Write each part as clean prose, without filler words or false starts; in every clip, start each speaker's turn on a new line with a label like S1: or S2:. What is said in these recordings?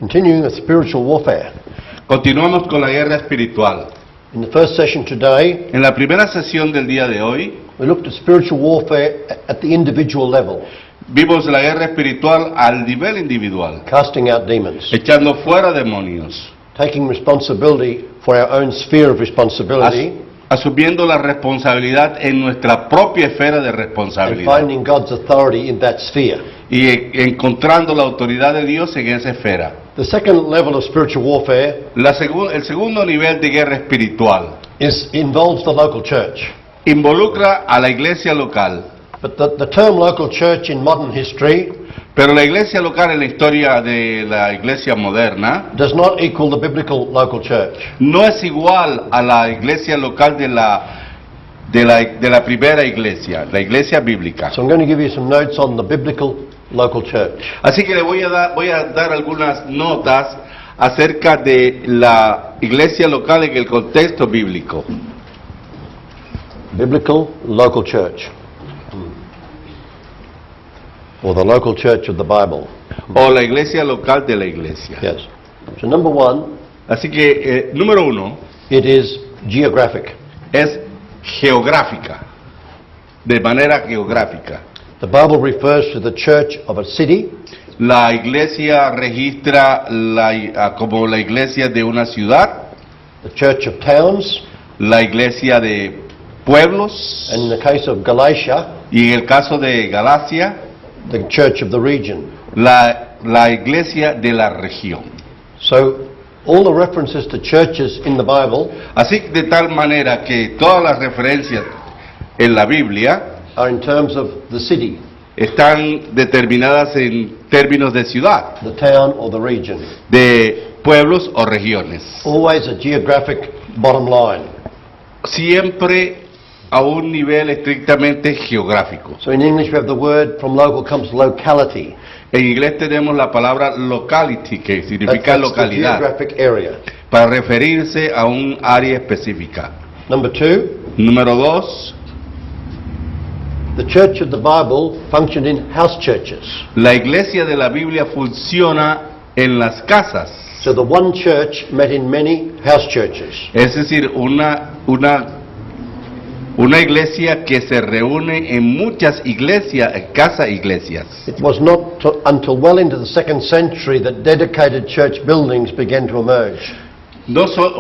S1: Continuing with spiritual warfare.
S2: Continuamos con la guerra espiritual.
S1: In the first session today,
S2: En la primera sesión del día de hoy,
S1: we looked at spiritual warfare at the individual level,
S2: vimos la guerra espiritual al nivel individual,
S1: casting out demons,
S2: echando fuera demonios,
S1: taking responsibility for our own sphere of responsibility,
S2: asumiendo la responsabilidad en nuestra propia esfera de
S1: and
S2: responsabilidad
S1: finding God's authority in that sphere.
S2: y encontrando la autoridad de Dios en esa esfera.
S1: The second level of spiritual warfare
S2: El segundo nivel de guerra espiritual
S1: involves the local church.
S2: involucra a la iglesia local,
S1: But the term local church in modern history
S2: pero la iglesia local en la historia de la iglesia moderna
S1: does not equal the biblical local church.
S2: no es igual a la iglesia local de la primera iglesia, la iglesia bíblica.
S1: So I'm going to give you some notes on the biblical local church.
S2: Así que le voy a dar algunas notas acerca de la iglesia local en el contexto bíblico.
S1: Biblical local church. Or the local church of the Bible.
S2: O la iglesia local de la iglesia.
S1: Yes. So number one,
S2: Así que, número uno,
S1: it is geographic.
S2: es geográfica, de manera geográfica.
S1: The Bible refers to the church of a city,
S2: La iglesia registra como la iglesia de una ciudad,
S1: the church of towns,
S2: la iglesia de pueblos,
S1: and in the case of Galatia,
S2: y en el caso de Galacia,
S1: the church of the region.
S2: la iglesia de la región.
S1: So all the references to churches in the Bible
S2: Así de tal manera que todas las referencias en la Biblia
S1: are in terms of the city,
S2: están determinadas en términos de ciudad,
S1: the town, or the region.
S2: de pueblos o regiones.
S1: Always a geographic bottom line.
S2: Siempre a un nivel estrictamente geográfico.
S1: So in English we have the word from local comes locality.
S2: En inglés tenemos la palabra locality, que significa
S1: That's the
S2: localidad,
S1: geographic area.
S2: para referirse a un área específica.
S1: Number two,
S2: Número dos,
S1: the church of the Bible functioned in house churches.
S2: la iglesia de la Biblia funciona en las casas.
S1: So the one church met in many house churches.
S2: Es decir, una iglesia que se reúne en muchas iglesias, iglesias.
S1: It was not until well into the 2nd century that dedicated church buildings began to emerge.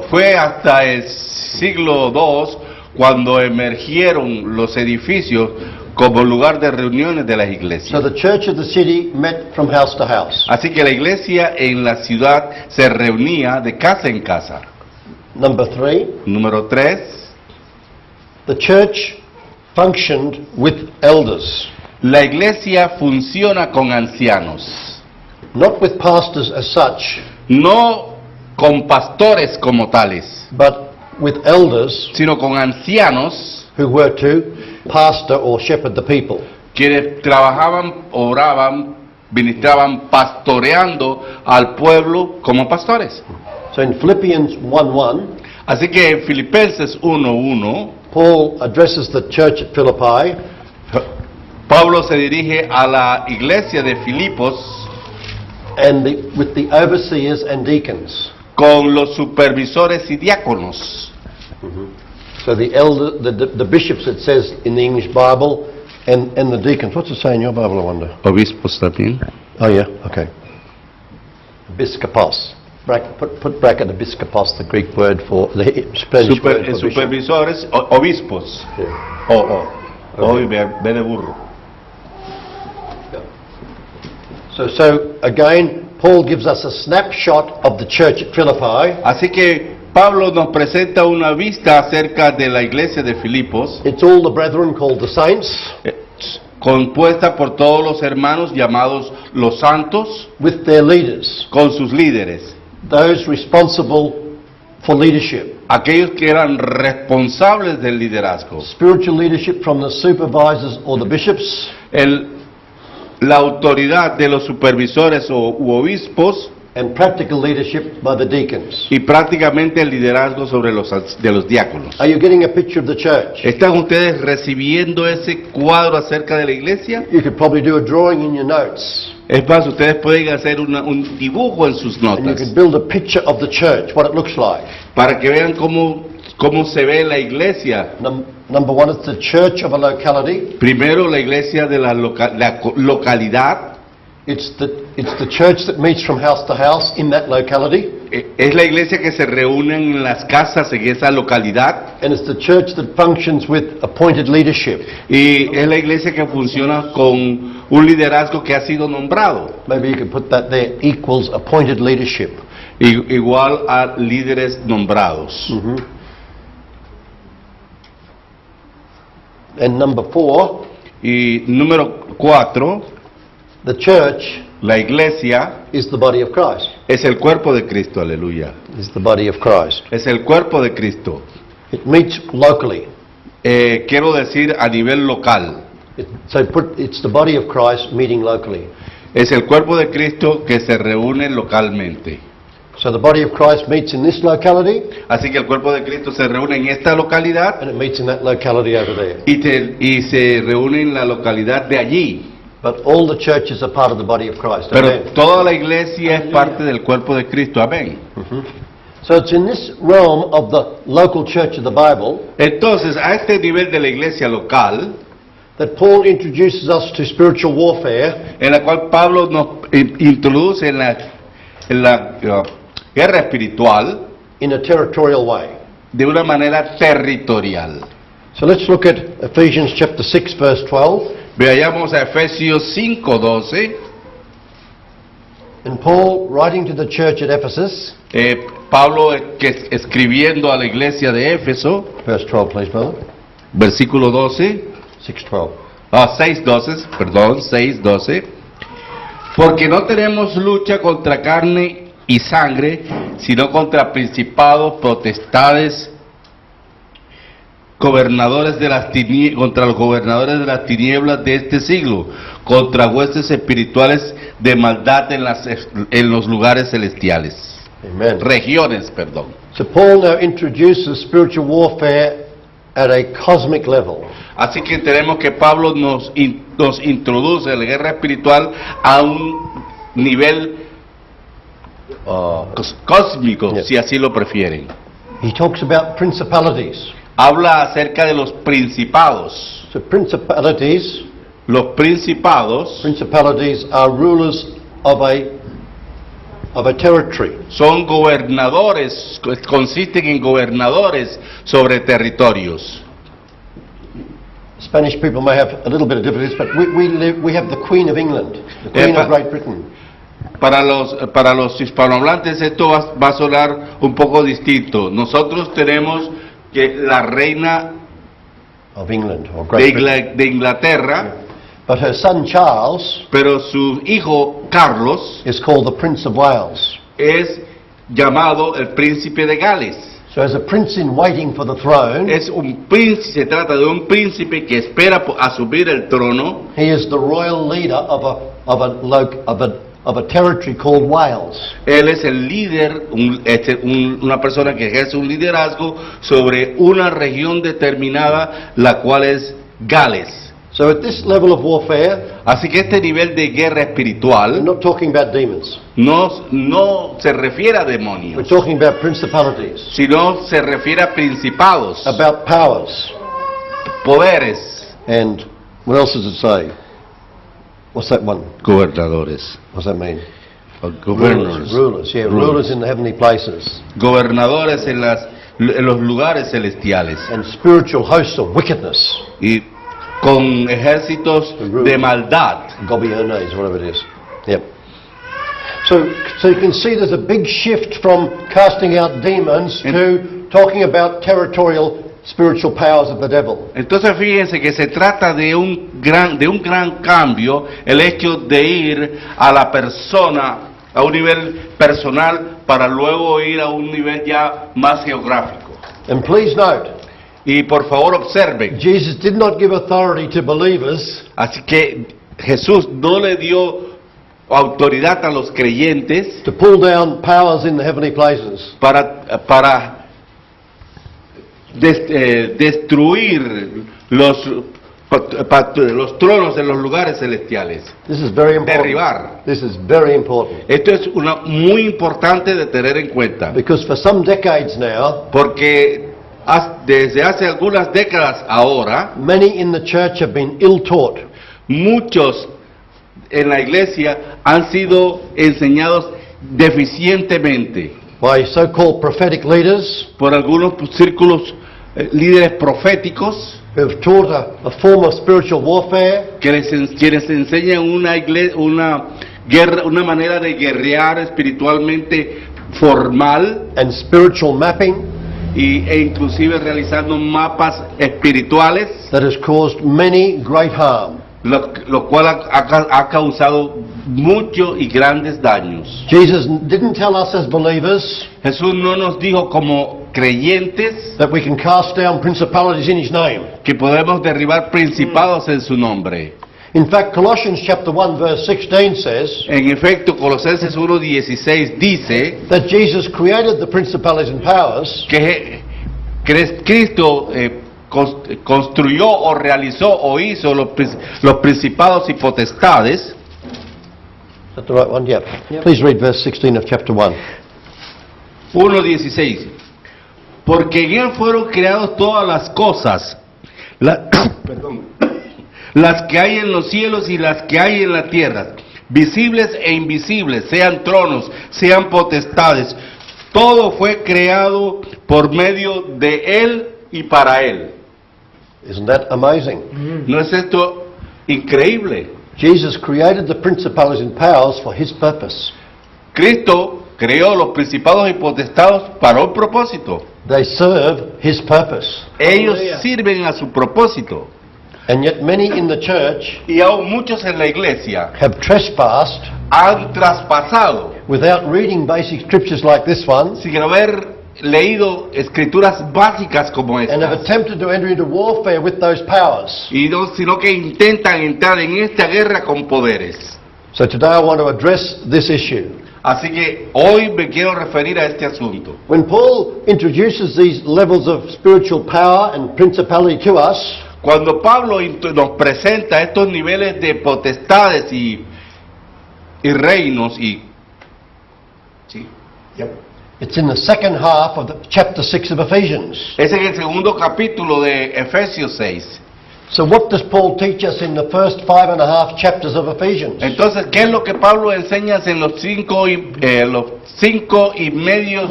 S2: Fue hasta el siglo II cuando emergieron los edificios como lugar de reuniones de las
S1: So
S2: iglesias.
S1: the church of the city met from house to house.
S2: Así que la iglesia en la ciudad se reunía de casa en casa.
S1: Number three,
S2: Número 3,
S1: the church functioned with elders,
S2: la iglesia funciona con ancianos,
S1: not with pastors as such,
S2: no con pastores como tales,
S1: but with elders
S2: sino con ancianos
S1: who were to pastor or shepherd the people.
S2: quienes trabajaban, oraban, ministraban, pastoreando al pueblo como pastores.
S1: So in Philippians 1:1,
S2: Así que en Filipenses 1:1,
S1: Paul addresses the church at Philippi
S2: Pablo se dirige a la iglesia de Filipos
S1: and with the overseers and deacons.
S2: con los supervisores y diáconos.
S1: So the bishops, it says in the English Bible, and the deacons. What's it say in your Bible, I wonder?
S2: Obispos también.
S1: Oh yeah, okay. Episkopos. Put bracket episkopos, the Greek word for the Spanish word for bishop.
S2: Supervisores, obispos.
S1: Yeah.
S2: Hoy ve de burro.
S1: So again, Paul gives us a snapshot of the church at Philippi.
S2: Así que Pablo nos presenta una vista acerca de la iglesia de Filipos,
S1: It's all the brethren called the saints,
S2: compuesta por todos los hermanos llamados los santos,
S1: with their leaders,
S2: con sus líderes,
S1: those responsible for leadership.
S2: aquellos que eran responsables del liderazgo.
S1: Spiritual leadership from the supervisors or the bishops,
S2: La autoridad de los supervisores u obispos,
S1: and practical leadership by the deacons.
S2: y prácticamente el liderazgo de los diáconos.
S1: Are you getting a picture of the church?
S2: ¿Están ustedes recibiendo ese cuadro acerca de la iglesia?
S1: You could probably do a drawing in your notes.
S2: Es más, ustedes pueden hacer un dibujo en sus
S1: and you
S2: notas
S1: can build a picture of the church, what it looks like.
S2: para que vean cómo se ve la iglesia.
S1: Number one, it's the church of a locality.
S2: Primero, la iglesia de la localidad.
S1: It's the church that meets from house to house in that locality.
S2: Es la iglesia que se reúne en las casas en esa localidad.
S1: And it's the church that functions with appointed leadership.
S2: Y es la iglesia que funciona con un liderazgo que ha sido nombrado.
S1: Maybe you could put that there, equals appointed leadership.
S2: Igual a líderes nombrados.
S1: And number four,
S2: Y número 4,
S1: the church
S2: la iglesia
S1: is the body of Christ.
S2: es el cuerpo de Cristo, aleluya.
S1: Is the body of Christ.
S2: Es el cuerpo de Cristo.
S1: It meets locally.
S2: Quiero decir a nivel local.
S1: It's the body of Christ meeting locally.
S2: Es el cuerpo de Cristo que se reúne localmente.
S1: So the body of Christ meets in this locality,
S2: Así que el cuerpo de Cristo se reúne en esta localidad
S1: and it meets in that locality over there.
S2: y se reúne en la localidad de allí.
S1: But all the churches are part of the body of Christ.
S2: Pero
S1: Amen.
S2: toda la iglesia es parte del cuerpo de Cristo. Amén.
S1: So it's in this realm of the local church of the Bible
S2: Entonces, a este nivel de la iglesia local,
S1: that Paul introduces us to spiritual warfare
S2: en la cual Pablo nos introduce en la guerra espiritual
S1: in a territorial way.
S2: de una manera territorial.
S1: So let's look at Ephesians chapter 6 verse 12.
S2: Veamos a Efesios 5:12.
S1: And Paul, writing to the church at Ephesus,
S2: Pablo escribiendo a la iglesia de Éfeso,
S1: verse 12 please, brother.
S2: versículo 12,
S1: 6:12.
S2: 6:12, perdón, 6:12. Porque no tenemos lucha contra carne y sangre, sino contra principados, potestades, gobernadores de las contra los gobernadores de las tinieblas de este siglo, contra huestes espirituales de maldad en los lugares celestiales.
S1: Amen.
S2: Regiones, perdón.
S1: So Paul now introduces spiritual warfare at a cosmic level.
S2: Así que tenemos que Pablo nos introduce la guerra espiritual a un nivel cósmico,
S1: Yes.
S2: si así lo prefieren.
S1: He talks about principalities.
S2: Habla acerca de los principados.
S1: So principalities
S2: Los principados
S1: are rulers of a territory.
S2: son gobernadores, consisten en gobernadores sobre territorios.
S1: Spanish people may have a little bit of difficulties, but we have the Queen of England, the Queen of Great Britain.
S2: Para los hispanohablantes esto va a sonar un poco distinto. Nosotros tenemos que la reina
S1: Of England or Great Britain.
S2: de Inglaterra,
S1: But her son Charles
S2: pero su hijo Carlos
S1: is called the Prince of Wales.
S2: es llamado el príncipe de Gales.
S1: So as a prince in waiting for the throne,
S2: Es un príncipe, se trata de un príncipe que espera asumir el trono.
S1: he is the royal leader of a territory called Wales.
S2: Él es el líder, una persona que ejerce un liderazgo sobre una región determinada, la cual es Gales.
S1: So at this level of warfare,
S2: Así que este nivel de guerra
S1: we're
S2: espiritual
S1: not talking about demons.
S2: no se refiere a
S1: We're
S2: demonios,
S1: talking about principalities,
S2: sino se refiere a principados,
S1: about powers.
S2: poderes,
S1: And what else does it say? What's that one?
S2: gobernadores,
S1: What's that mean?
S2: governors,
S1: Rulers, yeah, rulers in the heavenly places.
S2: gobernadores en los lugares celestiales
S1: And spiritual hosts of wickedness.
S2: y con ejércitos de maldad.
S1: Gobiernes, whatever it is. Yep. So you can see there's a big shift from casting out demons to talking about territorial spiritual powers of the devil.
S2: Entonces fíjense que se trata de un gran cambio, el hecho de ir a la persona a un nivel personal para luego ir a un nivel ya más geográfico.
S1: And please note,
S2: Y por favor observen,
S1: Jesus did not give authority to believers
S2: así que Jesús no le dio autoridad a los creyentes
S1: to pull down powers in the heavenly places.
S2: para destruir los tronos en los lugares celestiales.
S1: This is very important.
S2: Derribar.
S1: This is very important.
S2: Esto es muy importante de tener en cuenta,
S1: Because for some decades now,
S2: porque desde hace algunas décadas ahora,
S1: many in the church have been ill-taught.
S2: muchos en la iglesia han sido enseñados deficientemente
S1: By so-called prophetic leaders
S2: por algunos círculos líderes proféticos
S1: who have taught a form of spiritual warfare
S2: quienes enseñan una manera de guerrear espiritualmente formal
S1: and spiritual mapping
S2: e inclusive realizando mapas espirituales,
S1: that has caused many great harm.
S2: lo cual ha causado muchos y grandes daños.
S1: Jesus didn't tell us as believers
S2: Jesús no nos dijo como creyentes
S1: that we can cast down principalities in His name.
S2: que podemos derribar principados en su nombre.
S1: In fact, Colossians chapter 1 verse 16 says
S2: En efecto, Colosenses 1:16 dice
S1: that Jesus created the principalities and powers
S2: que Cristo construyó o realizó o hizo los principados y potestades.
S1: Is that the right one? Yeah. Please read verse 16 of chapter 1.
S2: 1:16. Porque en él fueron creadas todas las cosas, las que hay en los cielos y las que hay en la tierra, visibles e invisibles, sean tronos, sean potestades. Todo fue creado por medio de él y para él.
S1: Isn't that amazing?
S2: ¿No es esto increíble?
S1: Jesus created the principalities and powers for His purpose.
S2: Cristo creó los principados y potestados para un propósito.
S1: They serve His purpose.
S2: Ellos sirven a su propósito.
S1: And yet many in the church
S2: Y aún muchos en la iglesia
S1: have trespassed
S2: han traspasado,
S1: without reading basic scriptures like this one
S2: sin haber leído escrituras básicas como
S1: and have
S2: estas,
S1: attempted to enter into warfare with those powers.
S2: sino que intentan entrar en esta guerra con poderes.
S1: So today I want to address this issue.
S2: Así que hoy me quiero referir a este asunto.
S1: When Paul introduces these levels of spiritual power and principality to us,
S2: Cuando Pablo nos presenta estos niveles de potestades y reinos ¿sí?
S1: it's in the second half of the chapter 6 of Ephesians.
S2: Es en el segundo capítulo de Efesios 6.
S1: So what does Paul teach us in the first 5.5 chapters of Ephesians?
S2: Entonces, ¿qué es lo que Pablo enseña en los cinco y medio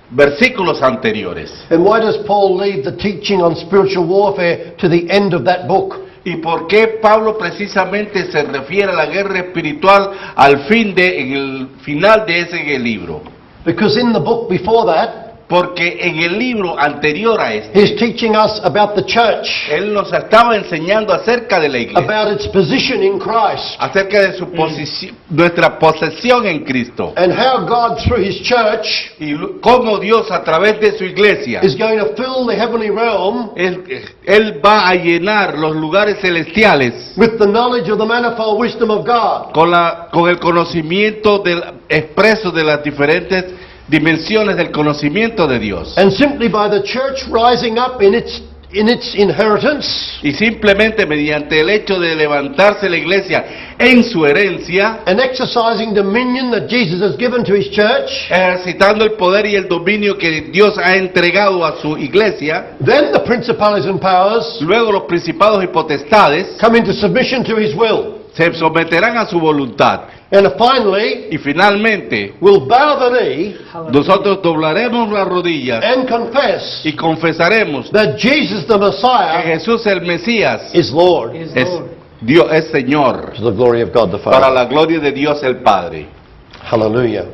S2: versículos anteriores?
S1: And why does Paul leave the teaching on spiritual warfare to the end of that book?
S2: ¿Y por qué Pablo precisamente se refiere a la guerra espiritual en el final de ese libro?
S1: Because in the book before that,
S2: Porque en el libro anterior a este,
S1: he's teaching us about the church,
S2: él nos estaba enseñando acerca de la iglesia,
S1: about its position in Christ,
S2: acerca de su nuestra posesión en Cristo,
S1: and how God through His church
S2: y cómo Dios a través de su iglesia,
S1: is going to fill the heavenly realm
S2: él va a llenar los lugares celestiales
S1: with the knowledge of the manifold wisdom of God.
S2: con el conocimiento expreso de las diferentes dimensiones del conocimiento de Dios.
S1: And simply by the church rising up in its inheritance
S2: Y simplemente mediante el hecho de levantarse la iglesia en su herencia,
S1: and exercising dominion that Jesus has given to His church,
S2: ejercitando el poder y el dominio que Dios ha entregado a su iglesia,
S1: then the principalities and powers
S2: luego los principados y potestades
S1: come into submission to His will.
S2: se someterán a su voluntad.
S1: And finally,
S2: Y finalmente,
S1: we'll bow the knee
S2: nosotros doblaremos las rodillas
S1: and confess
S2: y confesaremos
S1: that Jesus the
S2: que
S1: Messiah
S2: Jesús el Mesías
S1: is Lord,
S2: es Dios, es Señor,
S1: to the glory of God the
S2: para
S1: Father.
S2: la gloria de Dios el Padre.
S1: Hallelujah.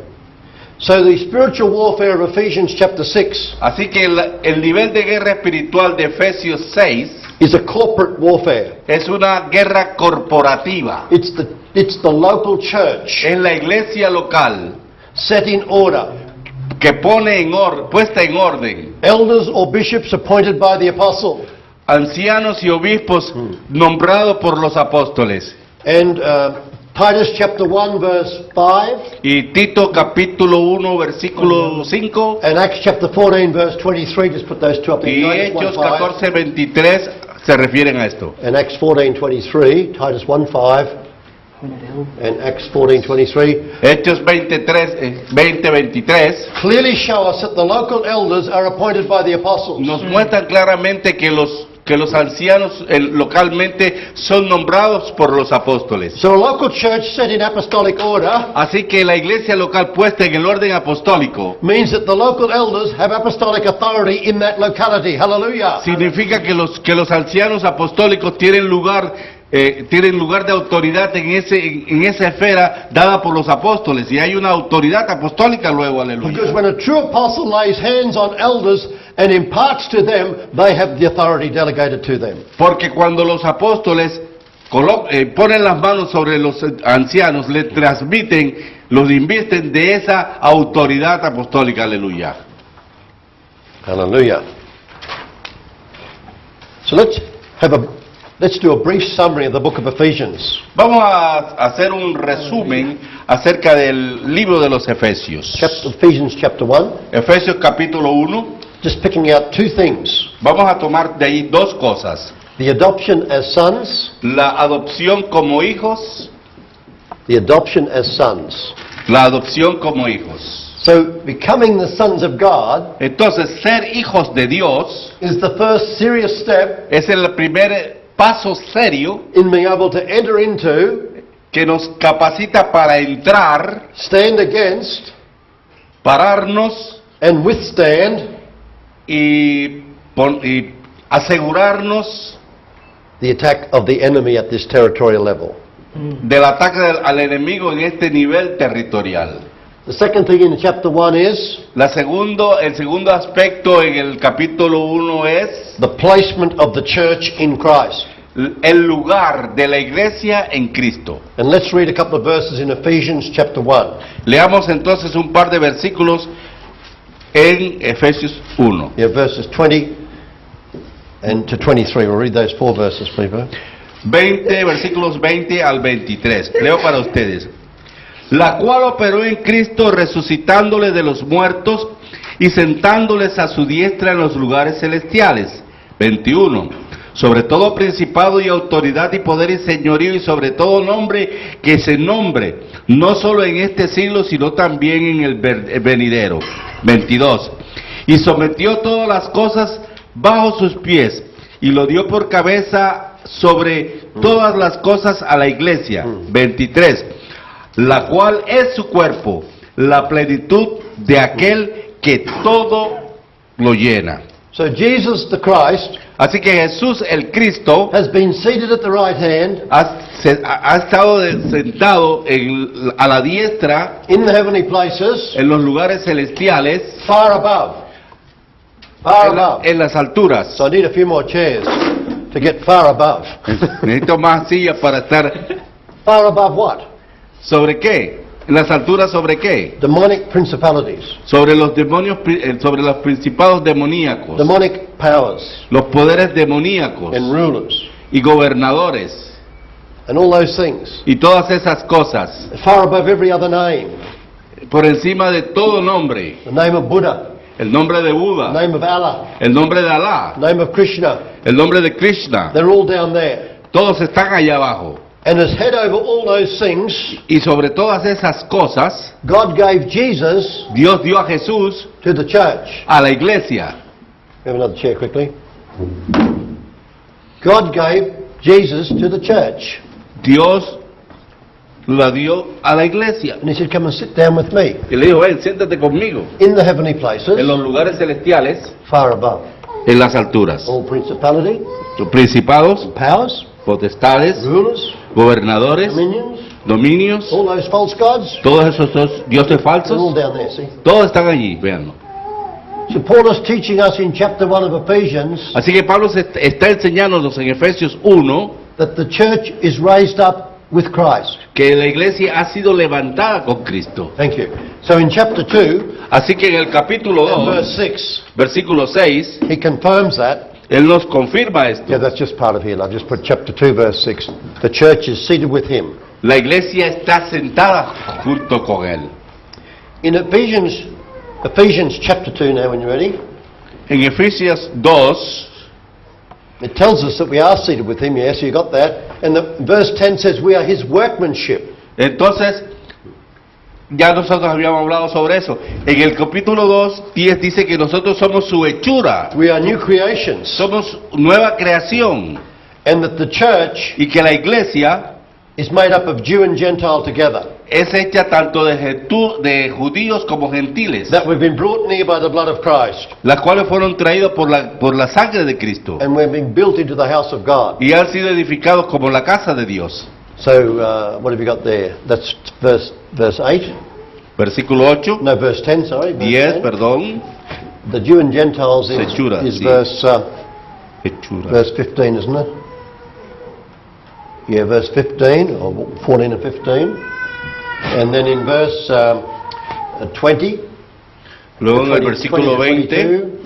S1: So the spiritual warfare of Ephesians chapter 6
S2: Así que el nivel de guerra espiritual de Efesios 6
S1: is a corporate warfare.
S2: es una guerra corporativa.
S1: It's the local church
S2: Es la iglesia local
S1: set in order.
S2: que pone puesta en orden
S1: Elders or bishops appointed by the apostle.
S2: ancianos y obispos nombrados por los apóstoles.
S1: And Titus chapter 1 verse 5
S2: Y Tito capítulo 1 versículo 5
S1: and Acts chapter 14 verse 23, just put those two up there.
S2: y
S1: Titus 1,
S2: Hechos
S1: 5.
S2: 14:23 se refieren a esto.
S1: In Acts 14:23, Titus 1:5, and Acts 14:23,
S2: Hechos 20:23
S1: clearly show us that the local elders are appointed by the apostles.
S2: nos muestran claramente que los ancianos localmente son nombrados por los apóstoles.
S1: So a local church set in apostolic order
S2: Así que la iglesia local puesta en el orden apostólico
S1: means that the local elders have apostolic authority in that locality. Hallelujah.
S2: significa que los ancianos apostólicos tienen lugar de autoridad en esa esfera dada por los apóstoles, y hay una autoridad apostólica luego,
S1: Because
S2: aleluya.
S1: when a true apostle lays hands on elders and imparts to them, they have the authority delegated to them.
S2: Porque cuando los apóstoles ponen las manos sobre los ancianos, les transmiten, los invisten de esa autoridad apostólica, aleluya.
S1: Hallelujah. So let's do a brief summary of the book of Ephesians.
S2: Vamos a hacer un resumen acerca del libro de los Efesios.
S1: Ephesians chapter 1,
S2: Efesios capítulo 1,
S1: just picking out two things.
S2: vamos a tomar de ahí dos cosas.
S1: The adoption as sons,
S2: La adopción como hijos,
S1: the adoption as sons.
S2: la adopción como hijos.
S1: So becoming the sons of God
S2: Entonces, ser hijos de Dios
S1: is the first serious step
S2: es el primer paso serio
S1: in being able to enter into,
S2: que nos capacita para entrar,
S1: stand against,
S2: pararnos
S1: and withstand
S2: y asegurarnos
S1: the attack of the enemy at this territorial level.
S2: del ataque al enemigo en este nivel territorial.
S1: The second thing in chapter 1 is
S2: El segundo aspecto en el capítulo 1 es
S1: the placement of the church in Christ.
S2: el lugar de la iglesia en Cristo.
S1: And let's read a couple of verses in Ephesians chapter 1.
S2: Leamos entonces un par de versículos en Efesios 1.
S1: Yeah, verses 20 and to 23. We'll read those four verses, please.
S2: 20, versículos 20 al 23. Leo para ustedes. La cual operó en Cristo resucitándole de los muertos y sentándoles a su diestra en los lugares celestiales. 21. Sobre todo principado y autoridad y poder y señorío y sobre todo nombre que se nombre, no solo en este siglo sino también en el venidero. 22. Y sometió todas las cosas bajo sus pies y lo dio por cabeza sobre todas las cosas a la iglesia. 23. La cual es su cuerpo, la plenitud de aquel que todo lo llena.
S1: So Jesus the Christ
S2: Así que Jesús el Cristo
S1: has been seated at the right hand
S2: ha estado sentado a la diestra
S1: in the heavenly places,
S2: en los lugares celestiales,
S1: far above. Far above.
S2: en las alturas.
S1: So I need a few more chairs to get far above.
S2: Necesito más sillas para estar.
S1: Far above what?
S2: ¿Sobre qué? ¿En las alturas sobre qué?
S1: Demonic principalities,
S2: Sobre los demonios, sobre los principados demoníacos,
S1: demonic powers
S2: los poderes demoníacos
S1: and rulers
S2: y gobernadores
S1: and all those things.
S2: y todas esas cosas,
S1: Far above every other name.
S2: por encima de todo nombre,
S1: The name of Buddha,
S2: el nombre de
S1: the
S2: Buda,
S1: name of Allah,
S2: el nombre de Alá,
S1: the name of Krishna.
S2: el nombre de Krishna,
S1: They're all down there.
S2: todos están allá abajo.
S1: And as head over all those things,
S2: Y sobre todas esas cosas,
S1: God gave Jesus
S2: Dios dio a Jesús
S1: to the church.
S2: a la iglesia.
S1: Have another chair quickly. God gave Jesus to the church.
S2: Dios la dio a la iglesia.
S1: And he said, come and sit down with me
S2: Y le dijo, ven, siéntate conmigo.
S1: in the heavenly places,
S2: En los lugares celestiales,
S1: far above.
S2: en las alturas.
S1: All principality,
S2: Los principados,
S1: powers,
S2: potestades,
S1: rulers,
S2: gobernadores,
S1: dominions,
S2: dominios,
S1: all those false gods,
S2: todos esos dioses
S1: they're all
S2: falsos,
S1: down there, see?
S2: todos están allí, véanlo.
S1: So Paul is teaching us in chapter 1 of Ephesians
S2: Así que Pablo está enseñándonos en Efesios 1
S1: that the church is raised up with Christ.
S2: que la iglesia ha sido levantada con Cristo.
S1: Thank you. So in chapter 2
S2: Así que en el capítulo
S1: and
S2: 2,
S1: verse 6,
S2: versículo 6,
S1: he confirms that.
S2: él nos confirma esto.
S1: Yeah, that's just part of here. I've just put chapter 2 verse 6. The church is seated with him.
S2: La iglesia está sentada junto con él.
S1: In Ephesians chapter 2 now when you're ready,
S2: En Efesios 2,
S1: It tells us that we are seated with him, yes, you got that. And verse 10 says we are his workmanship.
S2: Entonces, ya nosotros habíamos hablado sobre eso. En el capítulo 2:10 dice que nosotros somos su hechura,
S1: We are new creations.
S2: somos nueva creación,
S1: And that the church
S2: y que la iglesia
S1: is made up of Jew and Gentile together.
S2: es hecha tanto de judíos como gentiles,
S1: That we've been brought near by the blood of Christ.
S2: las cuales fueron traídos por la sangre de Cristo
S1: And we've been built into the house of God.
S2: y han sido edificados como la casa de Dios.
S1: So, what have you got there? That's verse 8?
S2: Versículo 8,
S1: No, verse 10, sorry. Verse
S2: 10,
S1: 10.
S2: perdón,
S1: The Jew and Gentiles
S2: Hechura,
S1: is
S2: sí. Hechura.
S1: verse 15, isn't it? Yeah, verse 15, or 14 and 15. And then in verse 20,
S2: Luego en el
S1: 20
S2: versículo
S1: to
S2: 20
S1: 22,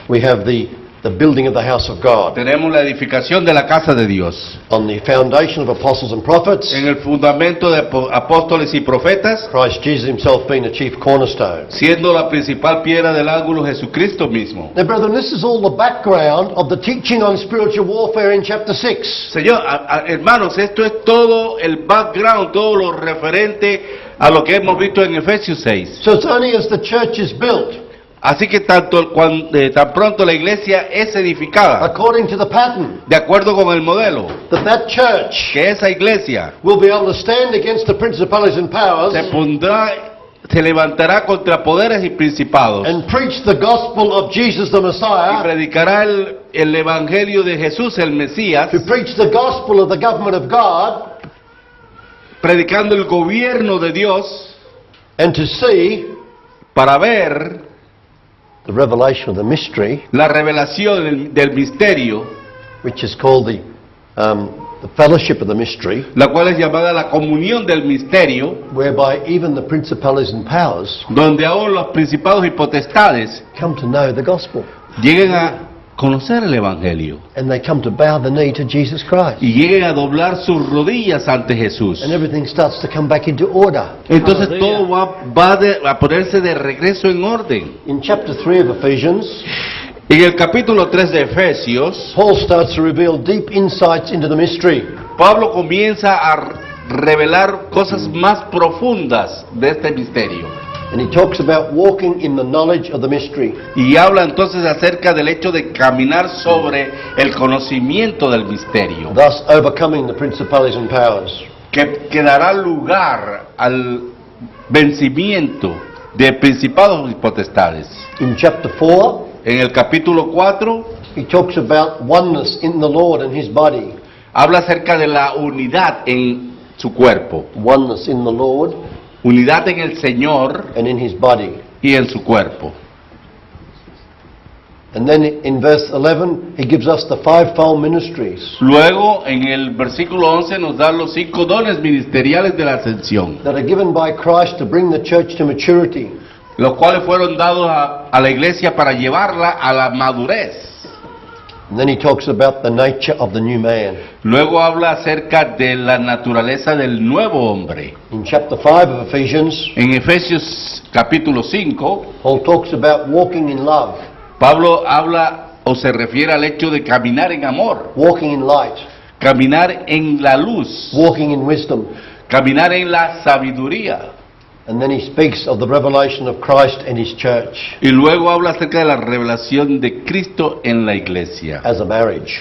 S1: we have the building of the house of God
S2: tenemos la edificación de la casa de Dios.
S1: on the foundation of apostles and prophets,
S2: En el fundamento de apóstoles y profetas,
S1: Christ Jesus himself being the chief cornerstone.
S2: siendo la principal piedra del ángulo Jesucristo mismo.
S1: Now, brethren, this is all the background of the teaching on spiritual warfare in chapter 6.
S2: Señor, hermanos, esto es todo el background, todo lo referente a lo que hemos visto en Efesios 6.
S1: So it's only as the church is built,
S2: Así que tan pronto la iglesia es edificada,
S1: according to the pattern,
S2: de acuerdo con el modelo,
S1: that church
S2: que esa iglesia
S1: will be able to stand against the principalities and powers
S2: se levantará contra poderes y principados
S1: and preach the gospel of Jesus the
S2: y
S1: Messiah,
S2: predicará el evangelio de Jesús el Mesías,
S1: to preach the gospel of the government of God,
S2: predicando el gobierno de Dios
S1: and to see
S2: para ver
S1: the revelation of the mystery,
S2: la revelación del misterio,
S1: which is called the fellowship of the mystery,
S2: la cual es llamada la comunión del misterio,
S1: whereby even the principalities and powers
S2: donde aún los principados y potestades
S1: come to know the gospel,
S2: lleguen a conocer el evangelio
S1: and they come to bow the knee to Jesus Christ,
S2: y lleguen a doblar sus rodillas ante Jesús.
S1: and everything starts to come back into order.
S2: Entonces todo va a ponerse de regreso en orden.
S1: In chapter 3 of Ephesians,
S2: En el capítulo 3 de Efesios,
S1: Paul starts to reveal deep insights into the mystery.
S2: Pablo comienza a revelar cosas más profundas de este misterio.
S1: And he talks about walking in the knowledge of the mystery.
S2: Y habla entonces acerca del hecho de caminar sobre el conocimiento del misterio,
S1: Thus overcoming the principalities and powers.
S2: que dará lugar al vencimiento de principados y potestades.
S1: In chapter 4,
S2: En el capítulo 4
S1: he talks about oneness in the Lord and his body.
S2: habla acerca de la unidad en su cuerpo,
S1: Oneness in the Lord
S2: unidad en el Señor
S1: and in his body.
S2: y en su cuerpo.
S1: And then in verse 11, he gives us the fivefold ministries
S2: Luego, en el versículo 11 nos da los 5 dones ministeriales de la ascensión,
S1: that are given by Christ to bring the church to maturity.
S2: los cuales fueron dados a la iglesia para llevarla a la madurez.
S1: And then he talks about the nature of the new man.
S2: Luego habla acerca de la naturaleza del nuevo hombre.
S1: In chapter 5 of Ephesians,
S2: En Efesios capítulo 5,
S1: Paul talks about walking in love,
S2: Pablo habla o se refiere al hecho de caminar en amor,
S1: walking in light,
S2: caminar en la luz,
S1: walking in wisdom.
S2: caminar en la sabiduría.
S1: And then he speaks of the revelation of Christ and his church
S2: Y luego habla acerca de la revelación de Cristo en la iglesia,
S1: as a marriage.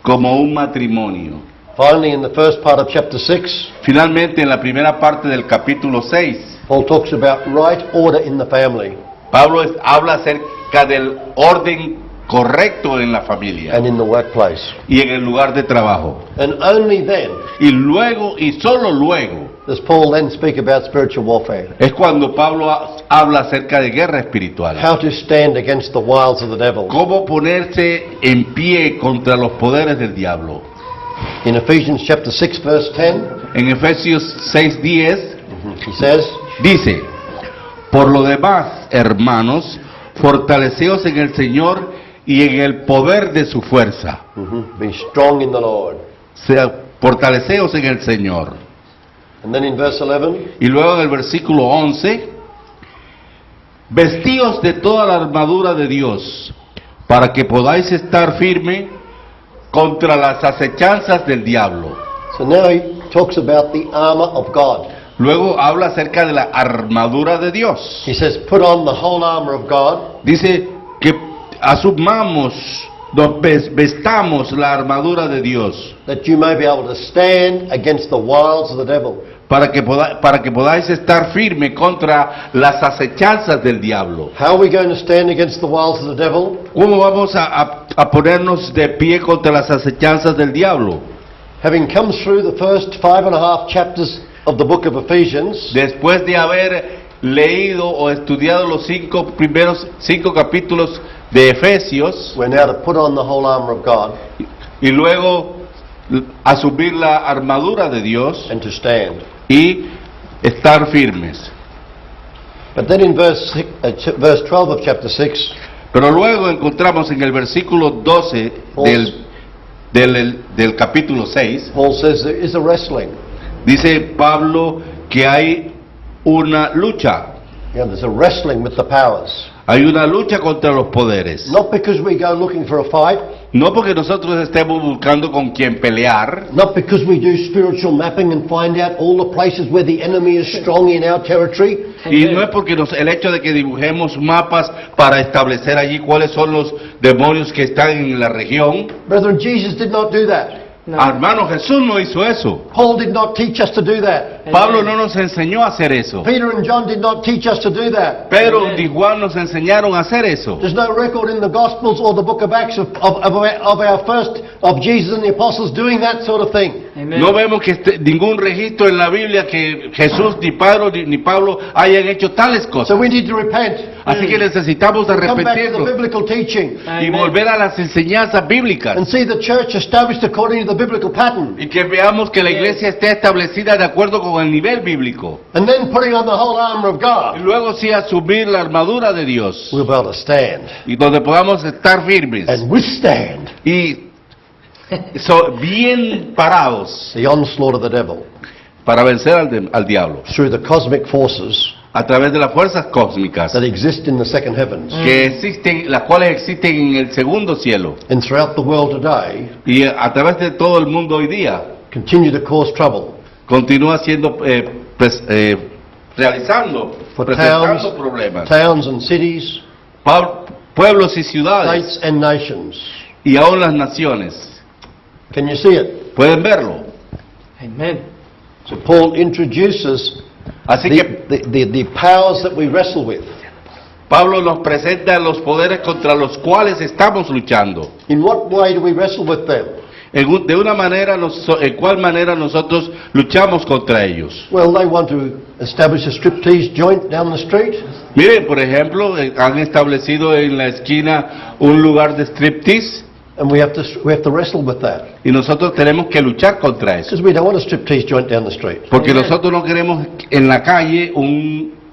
S2: como un matrimonio.
S1: Finally, in the first part of chapter 6,
S2: Finalmente, en la primera parte del capítulo 6,
S1: Paul talks about right order in the family
S2: Pablo habla acerca del orden correcto en la familia
S1: and in the workplace.
S2: y en el lugar de trabajo.
S1: And only then
S2: Y luego, y solo luego,
S1: does Paul then speak about spiritual warfare,
S2: es cuando Pablo habla acerca de guerra espiritual.
S1: how to stand against the wiles of the devil.
S2: Cómo ponerse en pie contra los poderes del diablo.
S1: In Ephesians chapter 6 verse 10,
S2: En Efesios 6:10
S1: he says,
S2: dice: Por lo demás, hermanos, fortaleceos en el Señor y en el poder de su fuerza.
S1: be strong in the Lord.
S2: Fortaleceos en el Señor.
S1: And then in verse 11,
S2: Y luego en el versículo 11, vestíos de toda la armadura de Dios, para que podáis estar firme contra las acechanzas del diablo.
S1: So now he talks about the armor of God.
S2: Luego habla acerca de la armadura de Dios.
S1: He says, put on the whole armor of God,
S2: Dice que asumamos, vestamos la armadura de Dios
S1: that you may be able to stand against the wiles of the devil.
S2: para que podáis estar firme contra las acechanzas del diablo.
S1: How are we going to stand against the wiles of the devil?
S2: ¿Cómo vamos a ponernos de pie contra las acechanzas del diablo?
S1: Having come through the first 5.5 chapters of the book of Ephesians,
S2: Después de haber leído o estudiado los primeros 5 capítulos de Efesios
S1: we're now to put on the whole armor of God
S2: y luego asumir la armadura de Dios
S1: and to stand.
S2: y estar firmes.
S1: But then in verse 12 of chapter 6,
S2: Pero luego encontramos en el versículo 12 del capítulo 6,
S1: Paul says there is a wrestling.
S2: dice Pablo que hay una lucha.
S1: There's a wrestling with the powers.
S2: Hay una lucha contra los poderes.
S1: Not because we go looking for a fight,
S2: No porque nosotros estemos buscando con quién pelear,
S1: not because we do spiritual mapping and find out all the places where the enemy is strong in our territory.
S2: y no es porque el hecho de que dibujemos mapas para establecer allí cuáles son los demonios que están en la región.
S1: Brethren, Jesus did not do that.
S2: Hermano, Jesús no hizo eso.
S1: Paul did not teach us to do that.
S2: Pablo no nos enseñó a hacer eso.
S1: Peter and John did not teach us to do that.
S2: Pedro y Juan nos enseñaron a hacer eso.
S1: There's no record in the Gospels or the book of Acts of Jesus and the apostles doing that sort of thing.
S2: No vemos que ningún registro en la Biblia que Jesús, ni Pablo, ni Pablo hayan hecho tales
S1: So
S2: cosas.
S1: we need to repent.
S2: Así que necesitamos
S1: Come back to the
S2: arrepentirnos
S1: biblical teaching
S2: y volver a las enseñanzas bíblicas.
S1: and see the church established according to the biblical pattern.
S2: Y que veamos que la iglesia esté establecida de acuerdo con el nivel bíblico.
S1: And then putting on the whole armor of
S2: Y
S1: God,
S2: luego sí asumir la armadura de Dios.
S1: we'll be able to stand
S2: Y donde podamos estar firmes.
S1: and withstand
S2: Y bien parados
S1: the onslaught of the devil
S2: para vencer al diablo.
S1: through the cosmic forces
S2: A través de las fuerzas cósmicas
S1: that exist in the second heavens.
S2: que existen, las cuales existen en el segundo cielo.
S1: And throughout the world today,
S2: Y a través de todo el mundo hoy día,
S1: continue to cause trouble
S2: continúa siendo, realizando,
S1: for
S2: presentando problemas.
S1: towns and cities,
S2: Pueblos y ciudades,
S1: states and nations.
S2: y aún las naciones.
S1: Can you see it?
S2: Pueden verlo.
S3: Amen.
S1: So Paul introduces
S2: Así que
S1: the powers that we wrestle with.
S2: Pablo nos presenta los poderes contra los cuales estamos luchando.
S1: In what way do we wrestle with them?
S2: De una manera, ¿en cuál manera nosotros luchamos contra ellos?
S1: Well, they want to establish a striptease joint down the street.
S2: Miren, por ejemplo, han establecido en la esquina un lugar de striptease
S1: And we have to wrestle with that.
S2: y nosotros tenemos que luchar contra eso.
S1: Because we don't want a striptease joint down the street.
S2: Porque nosotros no queremos en la calle,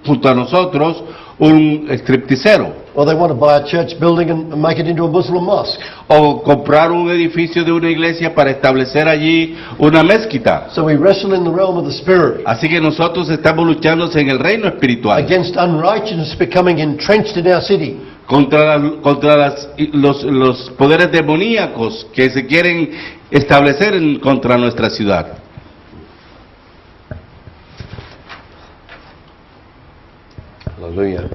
S2: junto a nosotros, un stripticero.
S1: Or they want to buy a church building and make it into a Muslim mosque.
S2: O comprar un edificio de una iglesia para establecer allí una mezquita.
S1: So we wrestle in the realm of the spirit
S2: Así que nosotros estamos luchando en el reino espiritual
S1: against unrighteousness becoming entrenched in our city.
S2: contra los poderes demoníacos que se quieren establecer contra nuestra ciudad.
S1: Hallelujah.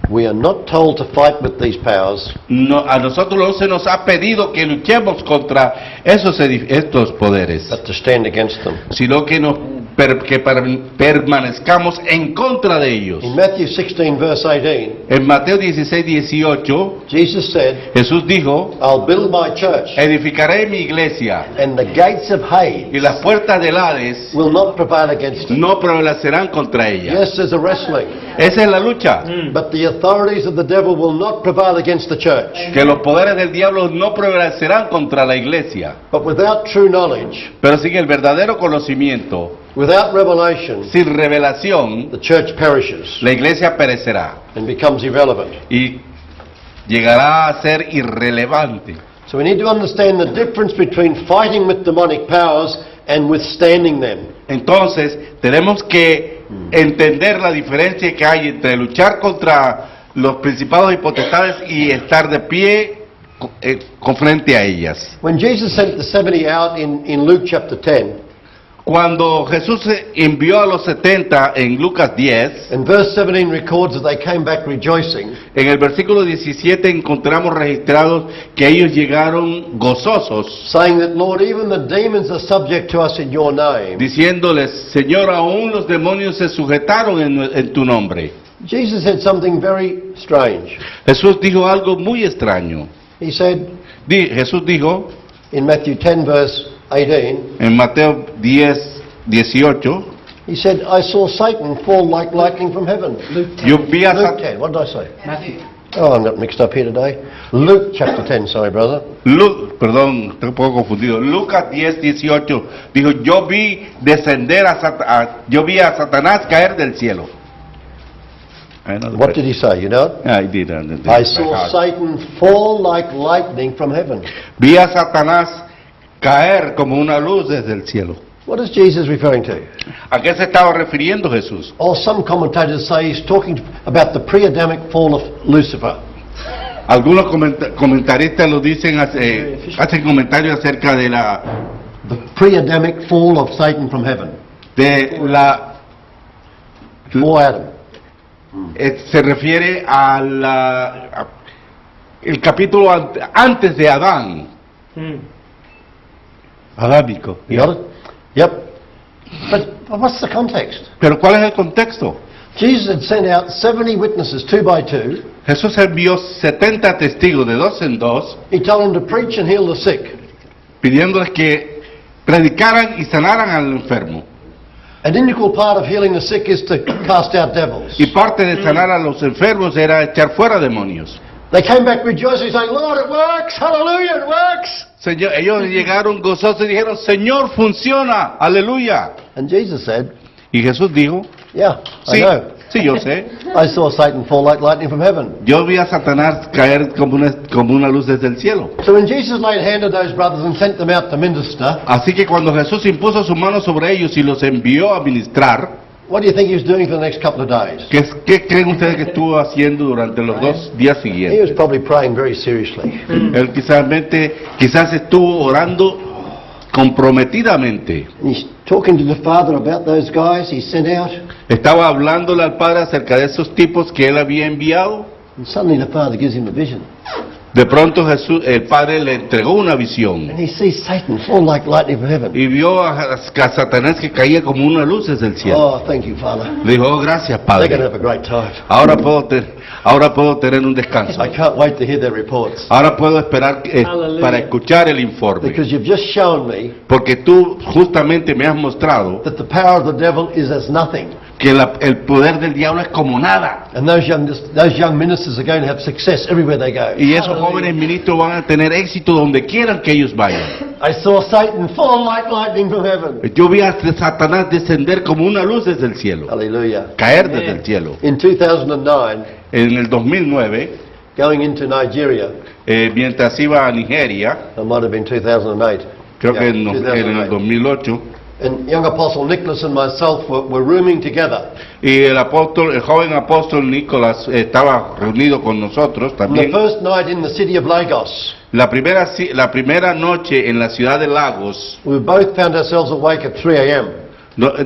S1: We are not told to fight with these powers,
S2: No, a nosotros no se nos ha pedido que luchemos contra estos poderes,
S1: but to stand against them.
S2: sino que permanezcamos en contra de ellos.
S1: In Matthew 16 verse 18,
S2: En Mateo 16, 18,
S1: Jesus said,
S2: Jesús dijo,
S1: I'll build my church,
S2: edificaré mi iglesia
S1: and the gates of
S2: y
S1: Hades
S2: las puertas del Hades
S1: will not prevail against it.
S2: no prevalecerán contra ella.
S1: Yes, there's a wrestling,
S2: Esa es la lucha,
S1: but the authorities of the devil will not prevail against the church.
S2: que los poderes del diablo no prevalecerán contra la iglesia.
S1: But without true knowledge,
S2: Pero sin el verdadero conocimiento,
S1: without revelation,
S2: sin revelación,
S1: the church perishes
S2: la iglesia perecerá
S1: and becomes irrelevant.
S2: y llegará a ser irrelevante.
S1: So we need to understand the difference between fighting with demonic powers and withstanding them.
S2: Entonces, tenemos que entender la diferencia que hay entre luchar contra los principados y potestades y estar de pie con frente a ellas.
S1: When Jesus sent the 70 out in Luke chapter 10,
S2: Cuando Jesús envió a los 70 en Lucas 10,
S1: and verse 17 records that they came back rejoicing,
S2: en el versículo 17 encontramos registrados que ellos llegaron gozosos,
S1: saying that, Lord, even the demons are subject to us in your name.
S2: diciéndoles, Señor, aún los demonios se sujetaron en tu nombre.
S1: Jesus said something very strange.
S2: Jesús dijo algo muy extraño.
S1: He said
S2: Jesús dijo
S1: in Matthew 10 verse 18,
S2: en Mateo 10, 18,
S1: he said, I saw Satan fall like lightning from heaven. Luke 10.
S2: yo vi a
S1: Luke 10, what did I say?
S3: Matthew.
S1: Oh, I'm not mixed up here today. Luke chapter 10, sorry brother.
S2: Perdón, estoy un poco confundido. Lucas 10, 18 dijo, yo vi descender yo vi a Satanás caer del cielo.
S1: What did he say, you know?
S2: I did.
S1: I saw Satan fall like lightning from heaven.
S2: Vi a Satanás caer como una luz desde el cielo.
S1: What is Jesus referring to?
S2: ¿A qué se estaba refiriendo Jesús?
S1: Or some commentators say he's talking about the pre-Adamic fall of Lucifer.
S2: Algunos comentaristas lo dicen, hacen comentarios acerca de
S1: The pre-Adamic fall of Satan from heaven. Before Adam.
S2: Se refiere el capítulo antes de Adán. Adámico.
S1: You got it? Yep. But what's the context?
S2: Pero ¿cuál es el contexto?
S1: Jesus had sent out 70 witnesses, 2 by 2.
S2: Jesús envió 70 testigos de 2 en 2,
S1: He told them to preach and heal the sick.
S2: pidiéndoles que predicaran y sanaran al enfermo.
S1: An integral part of healing the sick is to cast out devils.
S2: Y parte de sanar a los enfermos era echar fuera demonios.
S1: They came back rejoicing, saying, Lord, it works! Hallelujah, it works!
S2: Señor, ellos llegaron gozosos y dijeron, Señor, funciona, aleluya.
S1: And Jesus said,
S2: Y Jesús dijo,
S1: yeah, I
S2: sí,
S1: know.
S2: sí, yo sé.
S1: I saw Satan fall like lightning from heaven.
S2: Yo vi a Satanás caer como una luz desde el cielo.
S1: So when Jesus laid hand on those brothers and sent them out to minister,
S2: Así que cuando Jesús impuso su mano sobre ellos y los envió a ministrar,
S1: what do you think he was doing for the next couple of days?
S2: ¿qué creen ustedes que estuvo haciendo durante los 2 días
S1: He
S2: siguientes?
S1: was probably praying very seriously.
S2: Él quizás estuvo orando comprometidamente.
S1: And he's talking to the Father about those guys he sent out.
S2: Estaba hablándole al Padre acerca de esos tipos que él había enviado.
S1: And suddenly the Father gives him a vision.
S2: De pronto el Padre le entregó una visión
S1: And he sees Satan fall like lightning from heaven.
S2: y vio a Satanás que caía como una luz desde el cielo.
S1: Oh, thank you, Father.
S2: Le dijo, oh, gracias,
S1: They're going to
S2: Padre.
S1: have a great time.
S2: Ahora puedo tener un descanso.
S1: I can't wait to hear their reports.
S2: Ahora puedo esperar
S3: Hallelujah.
S2: para escuchar el informe.
S1: Because you've just shown me
S2: Porque tú justamente me has mostrado
S1: that the power of the devil is as nothing.
S2: que el poder del diablo es como nada.
S1: And those young ministers are going to have success everywhere they go.
S2: Y esos jóvenes ministros van a tener éxito donde quieran que ellos vayan.
S1: I saw Satan fall like lightning from heaven.
S2: Yo vi a Satanás descender como una luz desde el cielo,
S1: Hallelujah.
S2: caer desde el cielo.
S1: In 2009,
S2: En el 2009,
S1: going into Nigeria,
S2: mientras iba a Nigeria,
S1: it might have been 2008.
S2: creo
S1: Yeah,
S2: que en el
S1: 2008.
S2: 2008,
S1: And young apostle Nicholas and myself were rooming together.
S2: y el joven apóstol Nicolás estaba reunido con nosotros
S1: On the
S2: también.
S1: first night in the city of Lagos,
S2: La primera noche en la ciudad de Lagos,
S1: we both found ourselves awake at 3 a.m.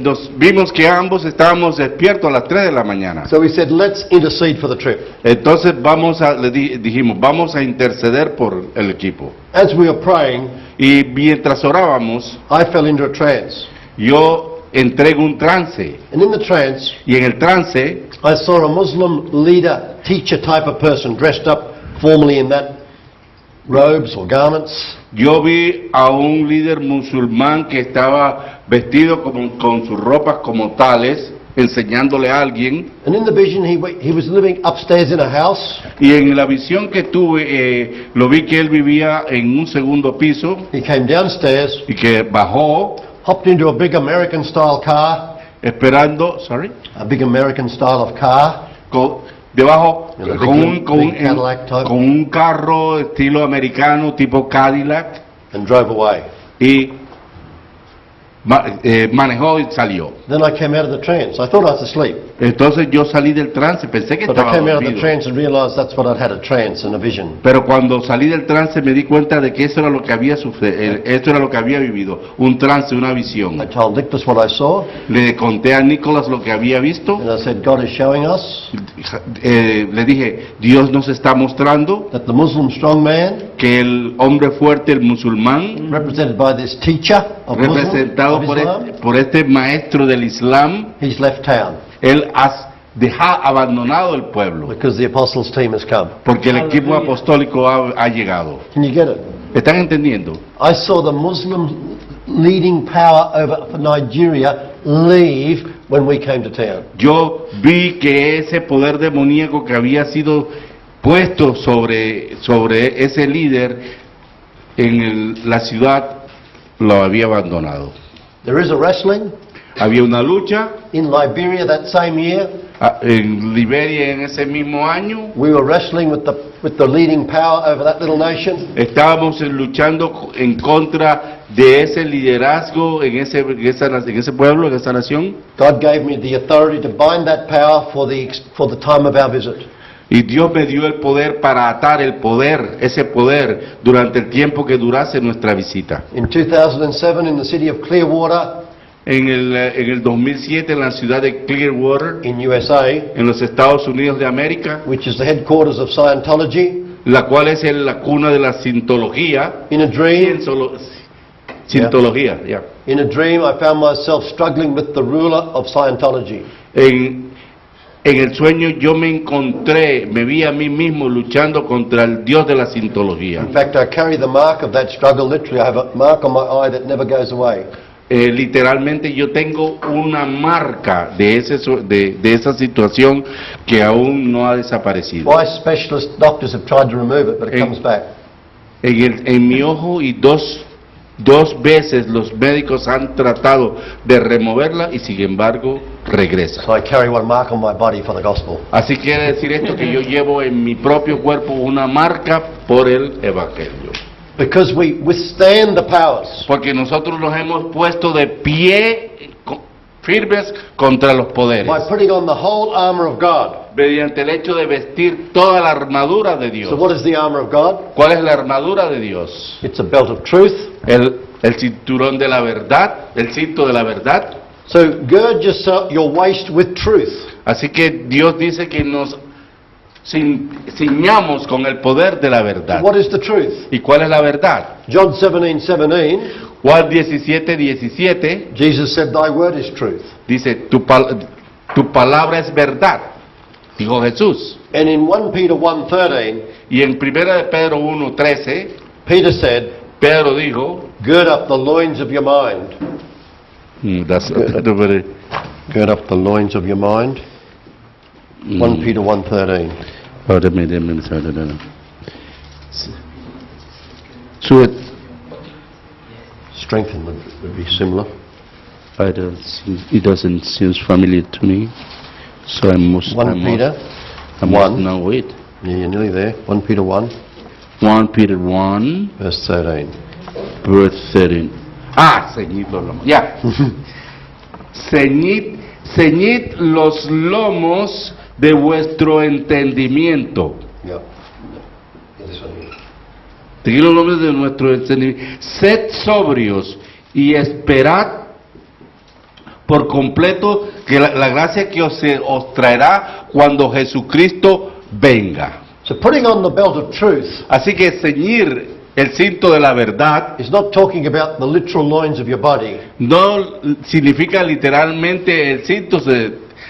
S2: nos vimos que ambos estábamos despiertos a las 3 de la mañana.
S1: So we said, let's intercede for the trip.
S2: Entonces dijimos, vamos a interceder por el equipo.
S1: As we were praying,
S2: Y mientras orábamos,
S1: I fell into a trance.
S2: yo entré en un trance.
S1: And in the trance,
S2: Y en el trance,
S1: I saw a Muslim leader, teacher type of person dressed up formally in that robes or garments.
S2: yo vi a un líder musulmán que estaba vestido con sus ropas como tales, enseñándole a alguien.
S1: And in the vision, he was living upstairs in a house.
S2: Y en la visión que tuve, lo vi que él vivía en un segundo piso
S1: He came downstairs,
S2: y que bajó
S1: hopped into a big American style car,
S2: esperando,
S1: a big American style of car,
S2: debajo
S1: Yeah,
S2: con
S1: big Cadillac type.
S2: con un carro estilo americano tipo Cadillac
S1: and drove away.
S2: y manejó y salió.
S1: Then I came out of the trance. I thought I was asleep.
S2: Entonces yo salí del trance, pensé que
S1: But I
S2: estaba
S1: came out of the
S2: dormido.
S1: trance and realized that's what I'd had, a trance and a vision.
S2: Pero cuando salí del trance me di cuenta de que eso era lo que había esto era lo que había vivido, un trance, una visión.
S1: I told Nicholas what I saw,
S2: Le conté a Nicolás lo que había visto.
S1: and I said, God is showing us
S2: Le dije, Dios nos está mostrando
S1: that the Muslim strongman,
S2: que el hombre fuerte, el musulmán,
S1: represented by this teacher of Muslim,
S2: representado
S1: of Islam,
S2: por este maestro del Islam,
S1: he's left town
S2: él ha abandonado el pueblo,
S1: because the apostles' team has come.
S2: porque el equipo apostólico ha llegado.
S1: Can you get it?
S2: ¿Están entendiendo?
S1: I saw the Muslim leading power over Nigeria leave when we came to town.
S2: Yo vi que ese poder demoníaco que había sido puesto sobre ese líder en la ciudad lo había abandonado.
S1: There is a wrestling
S2: Había una lucha
S1: in Liberia that same year.
S2: en Liberia en ese mismo año.
S1: We were wrestling with the leading power over that little nation.
S2: Estábamos luchando en contra de ese liderazgo en ese pueblo, en esa nación.
S1: God gave me the authority to bind that power for the time of our visit.
S2: Y Dios me dio el poder para atar ese poder, durante el tiempo que durase nuestra visita.
S1: In 2007, in the city of Clearwater
S2: En el 2007, en la ciudad de Clearwater,
S1: in USA,
S2: en los Estados Unidos de América,
S1: which is the headquarters of Scientology,
S2: la cual es la cuna de la Scientología.
S1: in a dream,
S2: Scientología, ya.
S1: in a dream, I found myself struggling with the ruler of Scientology.
S2: En el sueño yo me vi a mí mismo luchando contra el Dios de la Scientología.
S1: In fact, I carry the mark of that struggle. Literally, I have a mark on my eye that never goes away.
S2: Literalmente yo tengo una marca de esa situación que aún no ha desaparecido.
S1: My specialist doctors have tried to remove it, but it comes back.
S2: En mi ojo, y dos veces los médicos han tratado de removerla y sin embargo regresa.
S1: So I carry one mark on my body for the gospel.
S2: Así quiere decir esto, que yo llevo en mi propio cuerpo una marca por el Evangelio.
S1: Because we withstand the powers.
S2: Porque nosotros nos hemos puesto de pie firmes contra los poderes,
S1: By putting on the whole armor of God.
S2: mediante el hecho de vestir toda la armadura de Dios.
S1: So what is the armor of God?
S2: ¿Cuál es la armadura de Dios?
S1: It's a belt of truth.
S2: El cinturón de la verdad, el cinto de la verdad.
S1: So gird yourself, your waist with truth.
S2: Así que Dios dice que nos ciñamos con el poder de la verdad.
S1: What is the truth?
S2: ¿Y cuál es la verdad?
S1: John 17:17,
S2: Juan 17:17
S1: Jesus said, "Thy word is truth."
S2: dice, tu palabra es verdad, dijo Jesús.
S1: And in 1 Peter 1:13,
S2: Y en 1 de Pedro 1:13,
S1: Peter said,
S2: Pedro dijo,
S1: "Gird up the loins of your mind." Gird up the loins of your mind. 1 Peter 1:13. Strengthen would be similar.
S2: It doesn't seem familiar to me, so I must
S1: 1 Peter
S2: I must
S1: 1.
S2: know it.
S1: Yeah, you're nearly there. 1 Peter 1,
S2: 1 Peter 1,
S1: verse 13.
S2: verse 13. Ceñid los lomos. Ya. Ceñid los lomos de vuestro entendimiento.
S1: Yeah. This one here.
S2: Ceñid los lomos de nuestro entendimiento. Sed sobrios y esperad por completo que la gracia que os traerá cuando Jesucristo venga.
S1: So putting on the belt of truth
S2: Así que ceñir el cinto de la verdad
S1: is not talking about the literal loins of your body.
S2: no significa literalmente el cinto,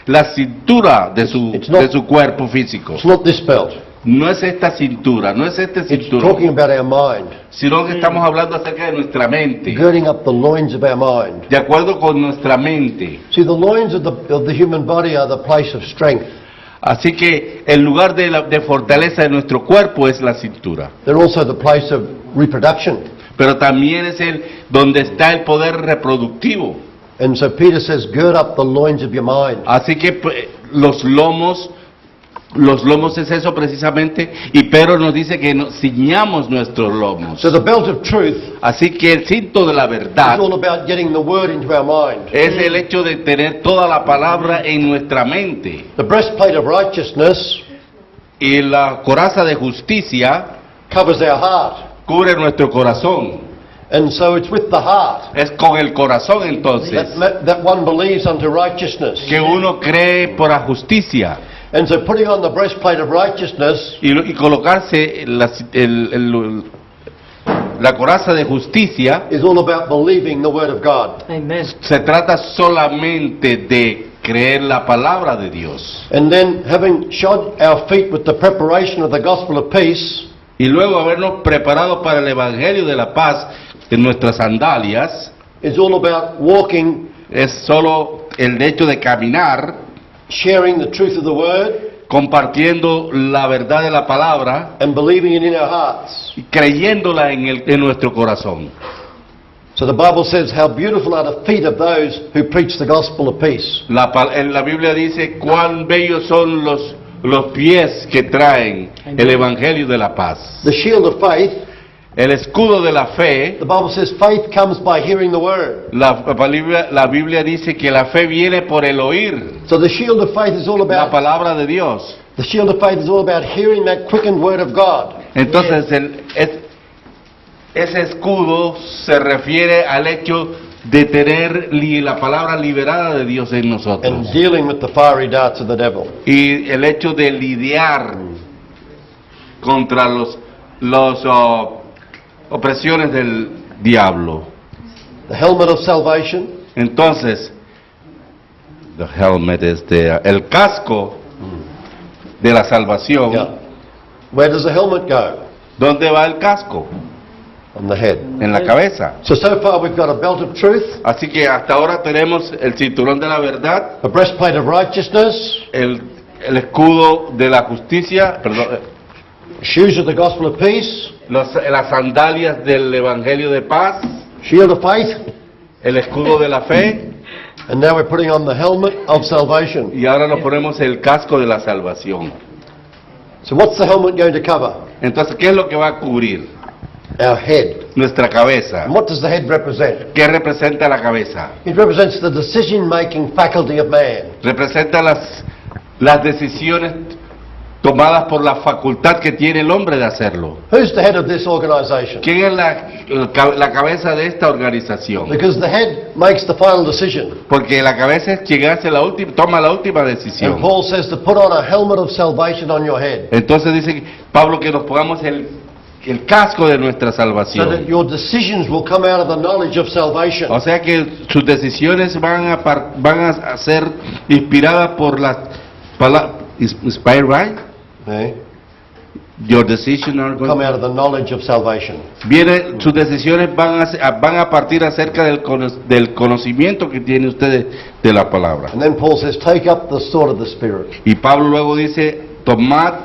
S2: la cintura de su cuerpo físico.
S1: It's not this belt.
S2: No es esta cintura, no es este
S1: It's
S2: cinturón,
S1: talking about our mind.
S2: sino que estamos hablando acerca de nuestra mente,
S1: Girding up the loins of our mind.
S2: de acuerdo con nuestra mente.
S1: See, the loins of the human body are the place of strength.
S2: Así que el lugar de fortaleza de nuestro cuerpo es la cintura,
S1: They're also the place of reproduction.
S2: pero también es donde está el poder reproductivo.
S1: And so Peter says, gird up the loins of your mind.
S2: Así que los lomos Los lomos es eso precisamente, y Pedro nos dice que nos ciñamos nuestros lomos.
S1: So the belt of truth
S2: Así que el cinto de la
S1: is
S2: verdad
S1: all about getting the word into our mind.
S2: es el hecho de tener toda la palabra en nuestra mente.
S1: The breastplate of righteousness
S2: Y la coraza de justicia
S1: covers our heart.
S2: cubre nuestro corazón.
S1: And so it's with the heart
S2: Es con el corazón entonces
S1: that one believes unto righteousness.
S2: que uno cree por la justicia.
S1: And so putting on the breastplate of righteousness
S2: Y colocarse la coraza de justicia
S1: is all about believing the word of God.
S3: Amen.
S2: se trata solamente de creer la palabra de Dios.
S1: And then having shod our feet with the preparation of the gospel of peace,
S2: Y luego habernos preparado para el evangelio de la paz en nuestras sandalias,
S1: is all about walking,
S2: es solo el hecho de caminar,
S1: sharing the truth of the word,
S2: compartiendo la verdad de la palabra
S1: and believing it in our hearts.
S2: y creyéndola en nuestro corazón.
S1: So the Bible says, how beautiful are the feet of those who preach the gospel of peace.
S2: En la Biblia dice cuán bellos son los pies que traen el evangelio de la paz.
S1: The shield of faith,
S2: El escudo de la fe,
S1: the Bible says faith comes by hearing the word.
S2: la Biblia dice que la fe viene por el oír
S1: So the shield of faith is all
S2: la
S1: about,
S2: palabra de Dios.
S1: the shield of faith is all about hearing that quickened word of God.
S2: Entonces ese escudo se refiere al hecho de tener la palabra liberada de Dios en
S1: And
S2: nosotros
S1: dealing with the fiery darts of the devil.
S2: y el hecho de lidiar contra los opresiones del diablo.
S1: The helmet of salvation,
S2: Entonces, the helmet es el casco de la salvación.
S1: yeah. Where does the helmet go?
S2: ¿Dónde va el casco?
S1: On the head.
S2: En la cabeza.
S1: So far we've got a belt of truth,
S2: Así que hasta ahora tenemos el cinturón de la verdad,
S1: a breastplate of righteousness,
S2: el escudo de la justicia, perdón,
S1: shoes of the gospel of peace,
S2: las sandalias del evangelio de paz,
S1: shield of faith,
S2: el escudo de la fe,
S1: and now we're putting on the helmet of salvation.
S2: y ahora nos ponemos el casco de la salvación.
S1: So what's the helmet going to cover?
S2: Entonces, ¿qué es lo que va a cubrir?
S1: Our head.
S2: Nuestra cabeza.
S1: And what does the head represent?
S2: ¿Qué representa la cabeza?
S1: It represents the decision-making faculty of man.
S2: Representa las decisiones tomadas por la facultad que tiene el hombre de hacerlo.
S1: Who's the head of this organization?
S2: ¿Quién es la cabeza de esta organización?
S1: Because the head makes the final decision.
S2: Porque la cabeza es quien hace toma la última
S1: And
S2: decisión.
S1: Paul says to put on a helmet of salvation on your head,
S2: Entonces dice Pablo que nos pongamos el casco de nuestra
S1: so that
S2: salvación.
S1: your decisions will come out of the knowledge of salvation.
S2: O sea que sus decisiones van a ser inspiradas por las palabras. Inspired, right?
S1: Okay?
S2: Your decision are
S1: Come out of the knowledge of salvation.
S2: sus decisiones van a partir acerca del conocimiento que tiene usted de la palabra.
S1: And then Paul says, take up the sword of the Spirit.
S2: Y Pablo luego dice, tomad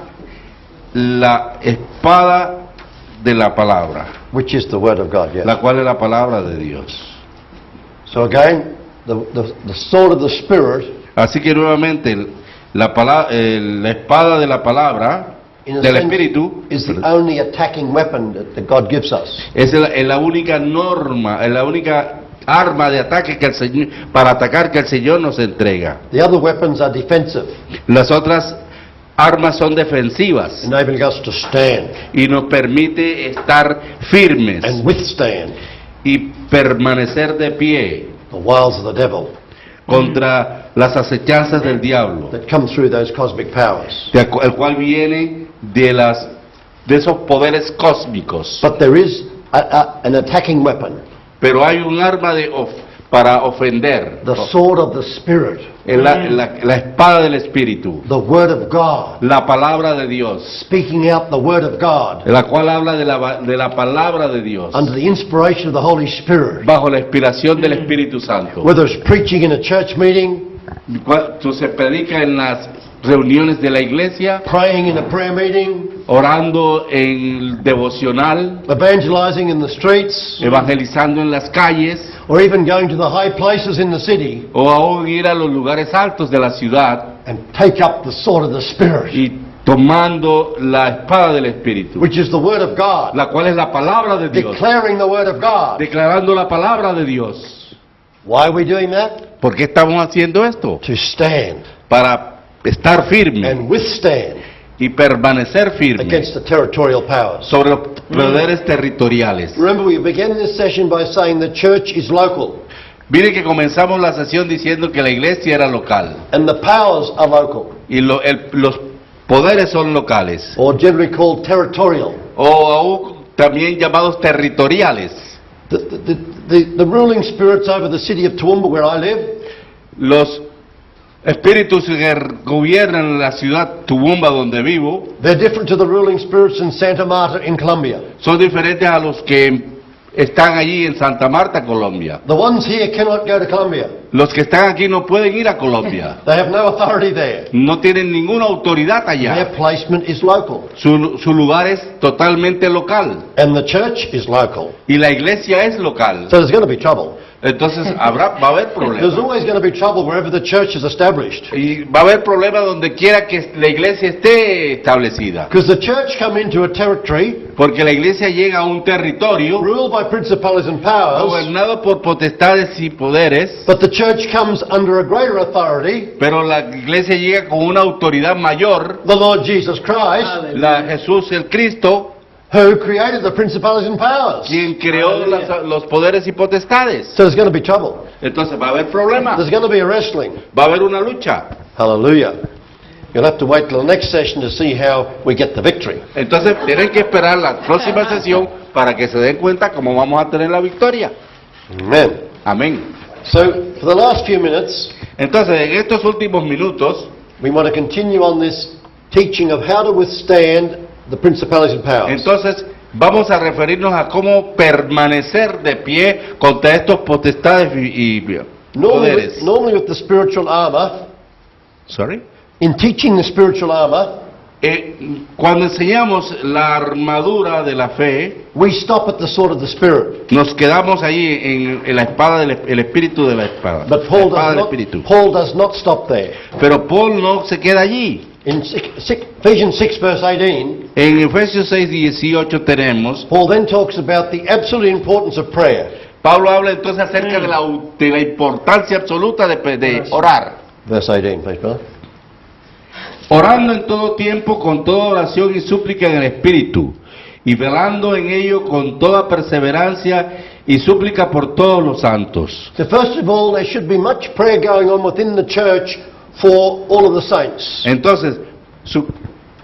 S2: la espada de la palabra,
S1: Which is the word of God, yes.
S2: la cual es la palabra de Dios.
S1: So again, the sword of the Spirit,
S2: Así que nuevamente la espada de la palabra
S1: in a
S2: del
S1: sense,
S2: Espíritu
S1: is the only attacking weapon that God gives us.
S2: es la única norma, es la única arma de ataque que el Señor, para atacar que el Señor nos entrega.
S1: The other weapons are defensive,
S2: Las otras armas son defensivas
S1: enabling us to stand
S2: y nos permite estar firmes
S1: and withstand
S2: y permanecer de pie
S1: the wiles of the devil
S2: contra las acechanzas del diablo,
S1: that come through those cosmic powers.
S2: el cual viene de esos poderes cósmicos.
S1: But there is an attacking weapon,
S2: Pero hay un arma para ofender,
S1: the sword of the Spirit,
S2: es la espada del Espíritu,
S1: the Word of God,
S2: la palabra de Dios,
S1: speaking out the Word of God
S2: la cual habla de la palabra de Dios,
S1: under the inspiration of the Holy Spirit.
S2: bajo la inspiración del Espíritu Santo.
S1: Whether it's preaching in a church meeting,
S2: Cuando se predica en las reuniones de la iglesia,
S1: praying in a prayer meeting,
S2: orando en devocional,
S1: evangelizing in the streets,
S2: evangelizando en las calles,
S1: or even going to the high places in the city
S2: o aún ir a los lugares altos de la ciudad
S1: and take up the sword of the Spirit,
S2: y tomando la espada del Espíritu,
S1: which is the Word of God,
S2: la cual es la palabra de Dios,
S1: declaring the Word of God.
S2: declarando la palabra de Dios.
S1: Why are we doing that?
S2: ¿Por qué estamos haciendo esto?
S1: To stand
S2: Para estar firme
S1: and withstand
S2: y permanecer firme
S1: against the territorial powers.
S2: sobre los poderes territoriales.
S1: Remember, we began this session by saying the church is local
S2: Miren que comenzamos la sesión diciendo que la iglesia era local
S1: and the powers are local,
S2: y los poderes son locales,
S1: or generally called territorial.
S2: o aún también llamados territoriales.
S1: The ruling spirits over the city of Toowoomba, where I live,
S2: Los espíritus que gobiernan la ciudad Toowoomba donde vivo
S1: they're different to the ruling spirits in Santa Marta in Colombia.
S2: son diferentes a los que están allí en Santa Marta, Colombia.
S1: The ones here cannot go to Colombia.
S2: Los que están aquí no pueden ir a Colombia.
S1: They have no authority there.
S2: No tienen ninguna autoridad allá.
S1: Their placement is local.
S2: Su lugar es totalmente local.
S1: And the church is local.
S2: Y la iglesia es local.
S1: So there's going to be trouble.
S2: Entonces va a haber
S1: There's
S2: problemas.
S1: always going to be trouble wherever the church is established.
S2: Y va a haber problemas donde quiera que la iglesia esté establecida.
S1: Because the church come into a territory
S2: Porque la iglesia llega a un territorio
S1: ruled by principalities and powers,
S2: gobernado por potestades y poderes,
S1: but the church comes under a greater authority,
S2: pero la iglesia llega con una autoridad mayor,
S1: the Lord Jesus Christ,
S2: Jesús el Cristo,
S1: who created the principalities and powers.
S2: quien creó los poderes y potestades.
S1: So there's going to be trouble.
S2: Entonces va a haber problemas,
S1: There's going to be a wrestling.
S2: va a haber una lucha.
S1: Hallelujah. You'll have to wait till the next session to see how we get the victory.
S2: Entonces tienen que esperar la próxima sesión para que se den cuenta cómo vamos a tener la victoria.
S1: Amen.
S2: Amén.
S1: So for the last few minutes,
S2: Entonces en estos últimos minutos
S1: we want to continue on this teaching of how to withstand the principalities and powers.
S2: Entonces, vamos a referirnos a cómo permanecer de pie contra estos potestades y poderes.
S1: Normally with the spiritual armor,
S2: Sorry.
S1: in teaching the spiritual armor,
S2: Cuando enseñamos la armadura de la fe,
S1: we stop at the sword of the Spirit.
S2: nos quedamos ahí en la espada el espíritu de la espada.
S1: But
S2: La espada del espíritu.
S1: Paul does not stop there.
S2: Pero Paul no se queda allí.
S1: In Ephesians 6 verse 18,
S2: En Efesios 6:18 tenemos,
S1: Paul then talks about the absolute importance of prayer.
S2: Pablo habla entonces acerca de la importancia absoluta de orar.
S1: Verse 18, please, brother.
S2: Orando en todo tiempo con toda oración y súplica en el Espíritu, y velando en ello con toda perseverancia y súplica por todos los santos.
S1: So first of all, there should be much prayer going on within the church for all of the saints.
S2: Entonces,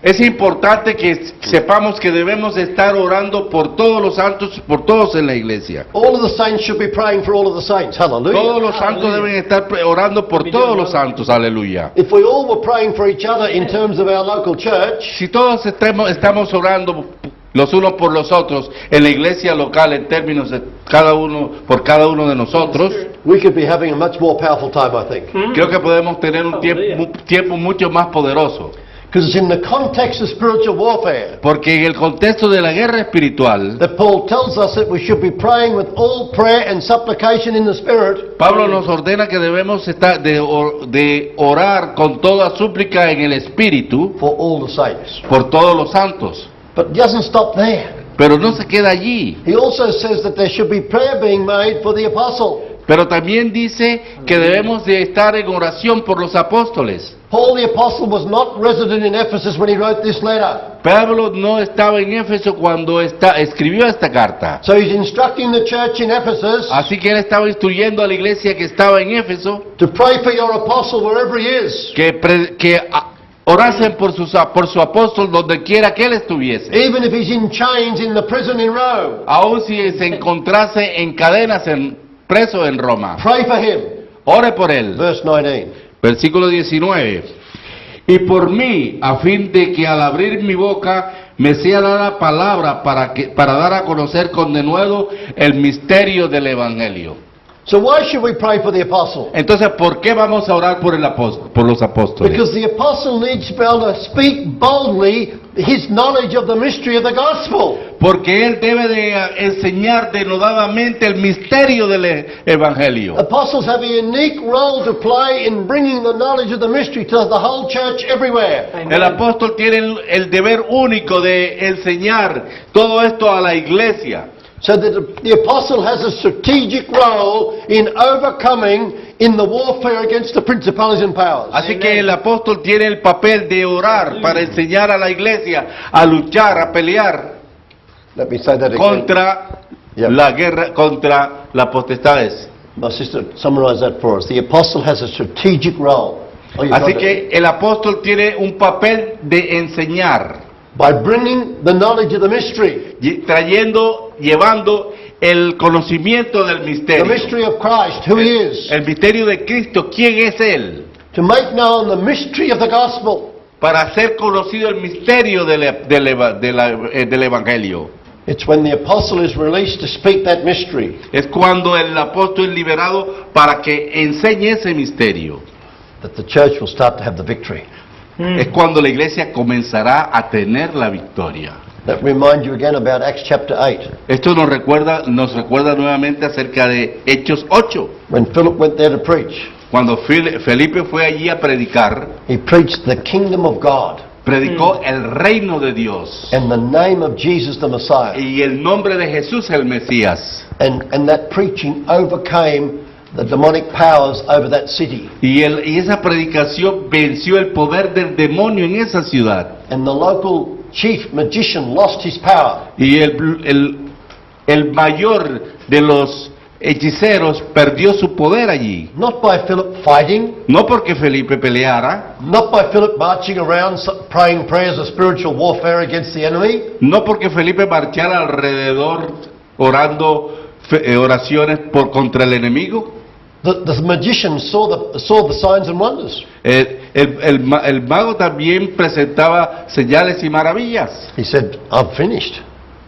S2: es importante que sepamos que debemos estar orando por todos los santos, por todos en la iglesia.
S1: All of the saints should be praying for all of the saints. Hallelujah.
S2: Todos los santos deben estar orando por todos los santos, aleluya.
S1: If we all were praying for each other in terms of our local church,
S2: Si todos estamos orando los unos por los otros en la iglesia local en términos de cada uno por cada uno de nosotros,
S1: we could be having a much more powerful time, I think.
S2: creo que podemos tener un tiempo mucho más poderoso.
S1: Because it's in the context of spiritual warfare
S2: Porque en el contexto de la guerra espiritual,
S1: that Paul tells us that we should be praying with all prayer and supplication in the Spirit
S2: Pablo nos ordena que debemos estar de orar con toda súplica en el Espíritu
S1: for all the saints.
S2: por todos los santos.
S1: But it doesn't stop there.
S2: Pero no se queda allí.
S1: He also says that there should be prayer being made for the apostle.
S2: Pero también dice que debemos de estar en oración por los apóstoles.
S1: Paul the apostle was not resident in Ephesus when he wrote this letter.
S2: Pablo no estaba en Éfeso cuando escribió esta carta.
S1: So he's instructing the church in Ephesus
S2: Así que él estaba instruyendo a la iglesia que estaba en Éfeso
S1: to pray for your apostle wherever he is.
S2: que orasen por su apóstol donde quiera que él estuviese.
S1: Even if he's in chains in the prison in Rome.
S2: Aun si se encontrase en cadenas preso en Roma.
S1: Pray for him.
S2: Ore por él.
S1: Verse 19.
S2: Versículo 19. Y por mí, a fin de que al abrir mi boca me sea dada palabra para dar a conocer con denuedo el misterio del Evangelio.
S1: So why should we pray for the apostle?
S2: Entonces, ¿por qué vamos a orar por por los apóstoles?
S1: Because the apostle needs to be able to speak boldly his knowledge of the mystery of the gospel.
S2: Porque él debe de enseñar denodadamente el misterio del evangelio.
S1: Apostles have a unique role to play in bringing the knowledge of the mystery to the whole church everywhere.
S2: El apóstol tiene el deber único de enseñar todo esto a la iglesia.
S1: So that the apostle has a strategic role in overcoming in the warfare against the principalities and powers.
S2: Así que el apóstol tiene el papel de orar para enseñar a la iglesia a luchar, a pelear
S1: Let me say that again.
S2: contra la guerra, contra las potestades.
S1: My sister summarized that for us. The apostle has a strategic role. Oh, you've
S2: Así
S1: got it.
S2: que el apóstol tiene un papel de enseñar,
S1: By bringing the knowledge of the mystery,
S2: llevando el conocimiento del
S1: the
S2: misterio.
S1: mystery of Christ, who He is,
S2: El misterio de Cristo, ¿quién es Él?
S1: to make known the mystery of the gospel.
S2: Para hacer conocido el misterio del Evangelio.
S1: It's when the apostle is released to speak that mystery
S2: Es cuando el apóstol es liberado para que enseñe ese misterio.
S1: that the church will start to have the victory.
S2: Es cuando la iglesia comenzará a tener la victoria.
S1: That remind you again about Acts chapter 8,
S2: Esto nos recuerda nuevamente acerca de Hechos 8.
S1: when Philip went there to preach.
S2: Cuando Felipe fue allí a predicar,
S1: He preached the kingdom of God
S2: predicó el reino de Dios
S1: and the name of Jesus the Messiah.
S2: y el nombre de Jesús el Mesías.
S1: And that preaching overcame the demonic powers over that city.
S2: Y esa predicación venció el poder del demonio en esa ciudad.
S1: And the local chief magician lost his power.
S2: Y el mayor de los hechiceros perdió su poder allí.
S1: Not by Philip fighting,
S2: No porque Felipe peleara,
S1: not by Philip marching around praying prayers of spiritual warfare against the enemy,
S2: no porque Felipe marchara alrededor orando oraciones contra el enemigo.
S1: The magician saw the signs and wonders.
S2: El mago también presentaba señales y maravillas.
S1: He said, "I've finished.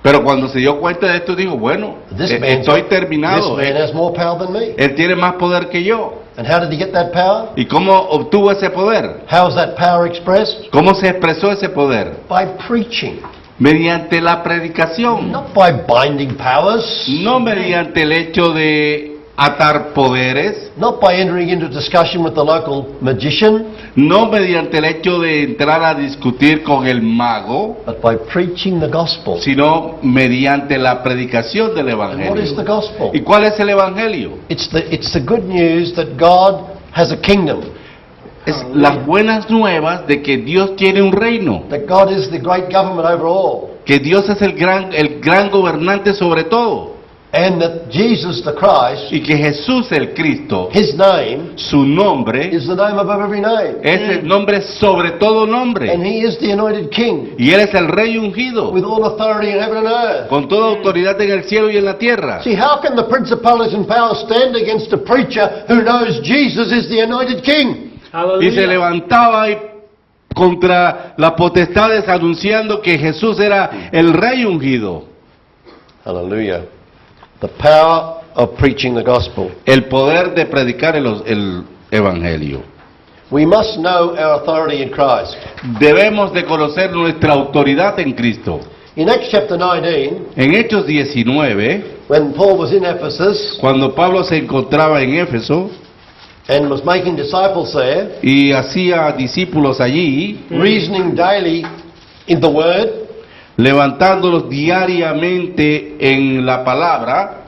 S2: Pero cuando se dio cuenta de esto dijo, bueno, estoy terminado.
S1: This man has more power than me."
S2: Él tiene más poder que yo.
S1: And how did he get that power?
S2: ¿Y cómo obtuvo ese poder?
S1: How is that power expressed?
S2: ¿Cómo se expresó ese poder?
S1: By preaching,
S2: Mediante la predicación,
S1: not by binding powers,
S2: no mediante el hecho de atar poderes,
S1: not by entering into discussion with the local magician,
S2: no mediante el hecho de entrar a discutir con el mago,
S1: but by preaching the gospel.
S2: sino mediante la predicación del
S1: And what is
S2: Evangelio.
S1: the gospel?
S2: ¿Y cuál es el Evangelio?
S1: It's the good news that God has a kingdom,
S2: Es las buenas nuevas de que Dios tiene un reino,
S1: that God is the great government over all,
S2: que Dios es el gran gobernante sobre todo,
S1: and that Jesus the Christ,
S2: y que Jesús el Cristo,
S1: His name
S2: su nombre
S1: is the name above every name,
S2: es el nombre sobre todo
S1: and
S2: nombre,
S1: He is the anointed King
S2: y Él es el Rey ungido,
S1: with all authority in heaven and earth.
S2: con toda autoridad en el cielo y en la tierra.
S1: See, how can the principalities and powers stand against a preacher who knows Jesus is the anointed King?
S2: Y se levantaba contra las potestades anunciando que Jesús era el Rey ungido.
S1: Hallelujah. The power of preaching the gospel.
S2: El poder de predicar el Evangelio.
S1: We must know our authority in Christ.
S2: Debemos de conocer nuestra autoridad en Cristo.
S1: In Acts chapter 19,
S2: En Hechos 19,
S1: when Paul was in Ephesus
S2: cuando Pablo se encontraba en Éfeso
S1: and was making disciples there,
S2: y hacía discípulos allí,
S1: reasoning daily in the Word,
S2: levantándolos diariamente en la palabra,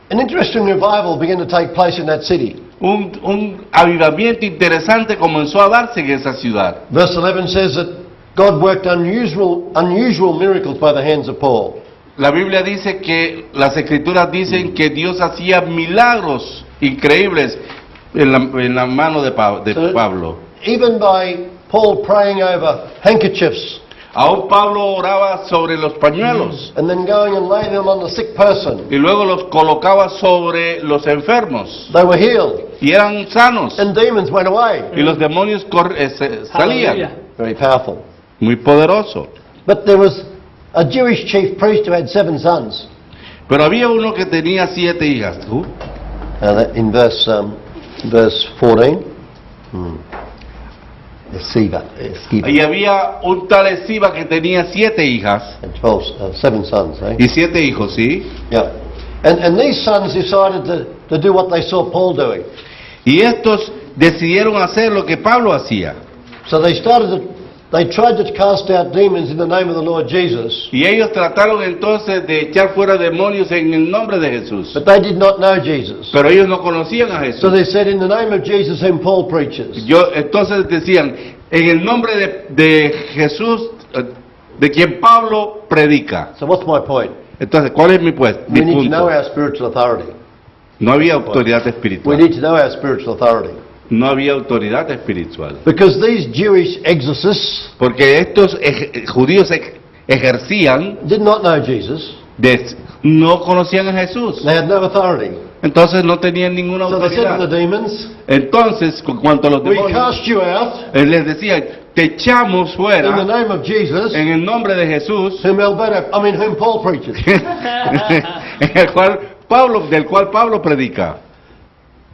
S1: an interesting revival began to take place in that city.
S2: un avivamiento interesante comenzó a darse en esa ciudad.
S1: Verse 11 says that God worked unusual miracles by the hands of Paul.
S2: La Biblia dice que, las Escrituras dicen que Dios hacía milagros increíbles en la mano de Pablo.
S1: Even by Paul praying over handkerchiefs
S2: Aún Pablo oraba sobre los pañuelos
S1: and then going and laying them on the sick person,
S2: y luego los colocaba sobre los enfermos
S1: they were healed
S2: y eran sanos
S1: and demons went away.
S2: y los demonios salían.
S1: Very powerful.
S2: Muy poderoso.
S1: But there was a Jewish chief priest who had 7 sons.
S2: Pero había uno que tenía 7 hijas.
S1: In verse 14. Esquiva.
S2: Y había un tal Esciba que tenía 7 hijas
S1: And 7 sons, eh?
S2: y 7 hijos, ¿sí?
S1: Yeah. And these sons decided to do what they saw Paul doing.
S2: Y estos decidieron hacer lo que Pablo hacía.
S1: So they tried to cast out demons in the name of the Lord Jesus,
S2: Y ellos trataron entonces de echar fuera demonios en el nombre de Jesús.
S1: but they did not know Jesus.
S2: Pero ellos no conocían a
S1: So
S2: Jesús.
S1: they said, in the name of Jesus whom Paul preaches.
S2: Entonces decían, en el nombre de Jesús, de quien Pablo predica.
S1: So what's my point?
S2: Entonces, ¿cuál es mi
S1: We need to know
S2: punto?
S1: our spiritual authority.
S2: No había autoridad
S1: We
S2: espiritual.
S1: need to know our spiritual authority.
S2: No había autoridad espiritual.
S1: Because these Jewish exorcists
S2: Porque estos judíos ejercían,
S1: did not know Jesus.
S2: no conocían a Jesús.
S1: They had no authority.
S2: Entonces no tenían ninguna
S1: So they said to the
S2: autoridad.
S1: demons,
S2: Entonces, con cuanto a los
S1: we
S2: demonios,
S1: cast you out
S2: les decían, te echamos
S1: in the
S2: fuera
S1: name of Jesus
S2: en el nombre de Jesús,
S1: whom Paul preaches.
S2: en el del cual Pablo predica.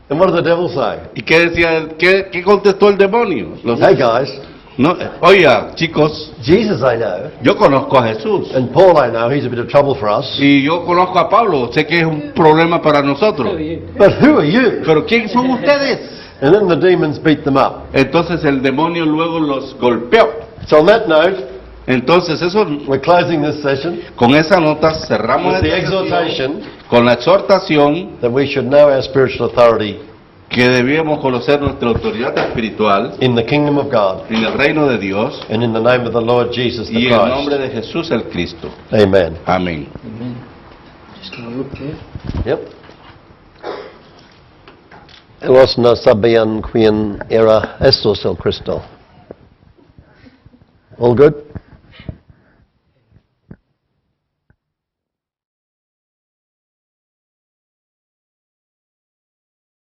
S1: And what did the devil say?
S2: ¿Y qué decía? ¿Qué contestó el demonio?
S1: Hey guys,
S2: No, oiga, chicos,
S1: Jesus I know,
S2: yo conozco a Jesús.
S1: and Paul I know, he's a bit of trouble for us.
S2: Y yo conozco a Pablo, sé que es un problema para nosotros.
S1: But who are you?
S2: Pero ¿quién son ustedes?
S1: And then the demons beat them up.
S2: Entonces el demonio luego los golpeó.
S1: So on that note,
S2: Entonces eso,
S1: we're closing this session
S2: con esa nota cerramos
S1: with the
S2: esta sesión
S1: exhortation
S2: con la exhortación
S1: that we should know our spiritual authority
S2: que debíamos conocer nuestra autoridad espiritual
S1: in the kingdom of God
S2: en el reino de Dios
S1: and in the name of the Lord Jesus the
S2: y en el nombre
S1: Christ.
S2: de Jesús el Cristo.
S1: Amen.
S2: Amén.
S1: Yep. Los no sabían quién era Jesús el Cristo. All good?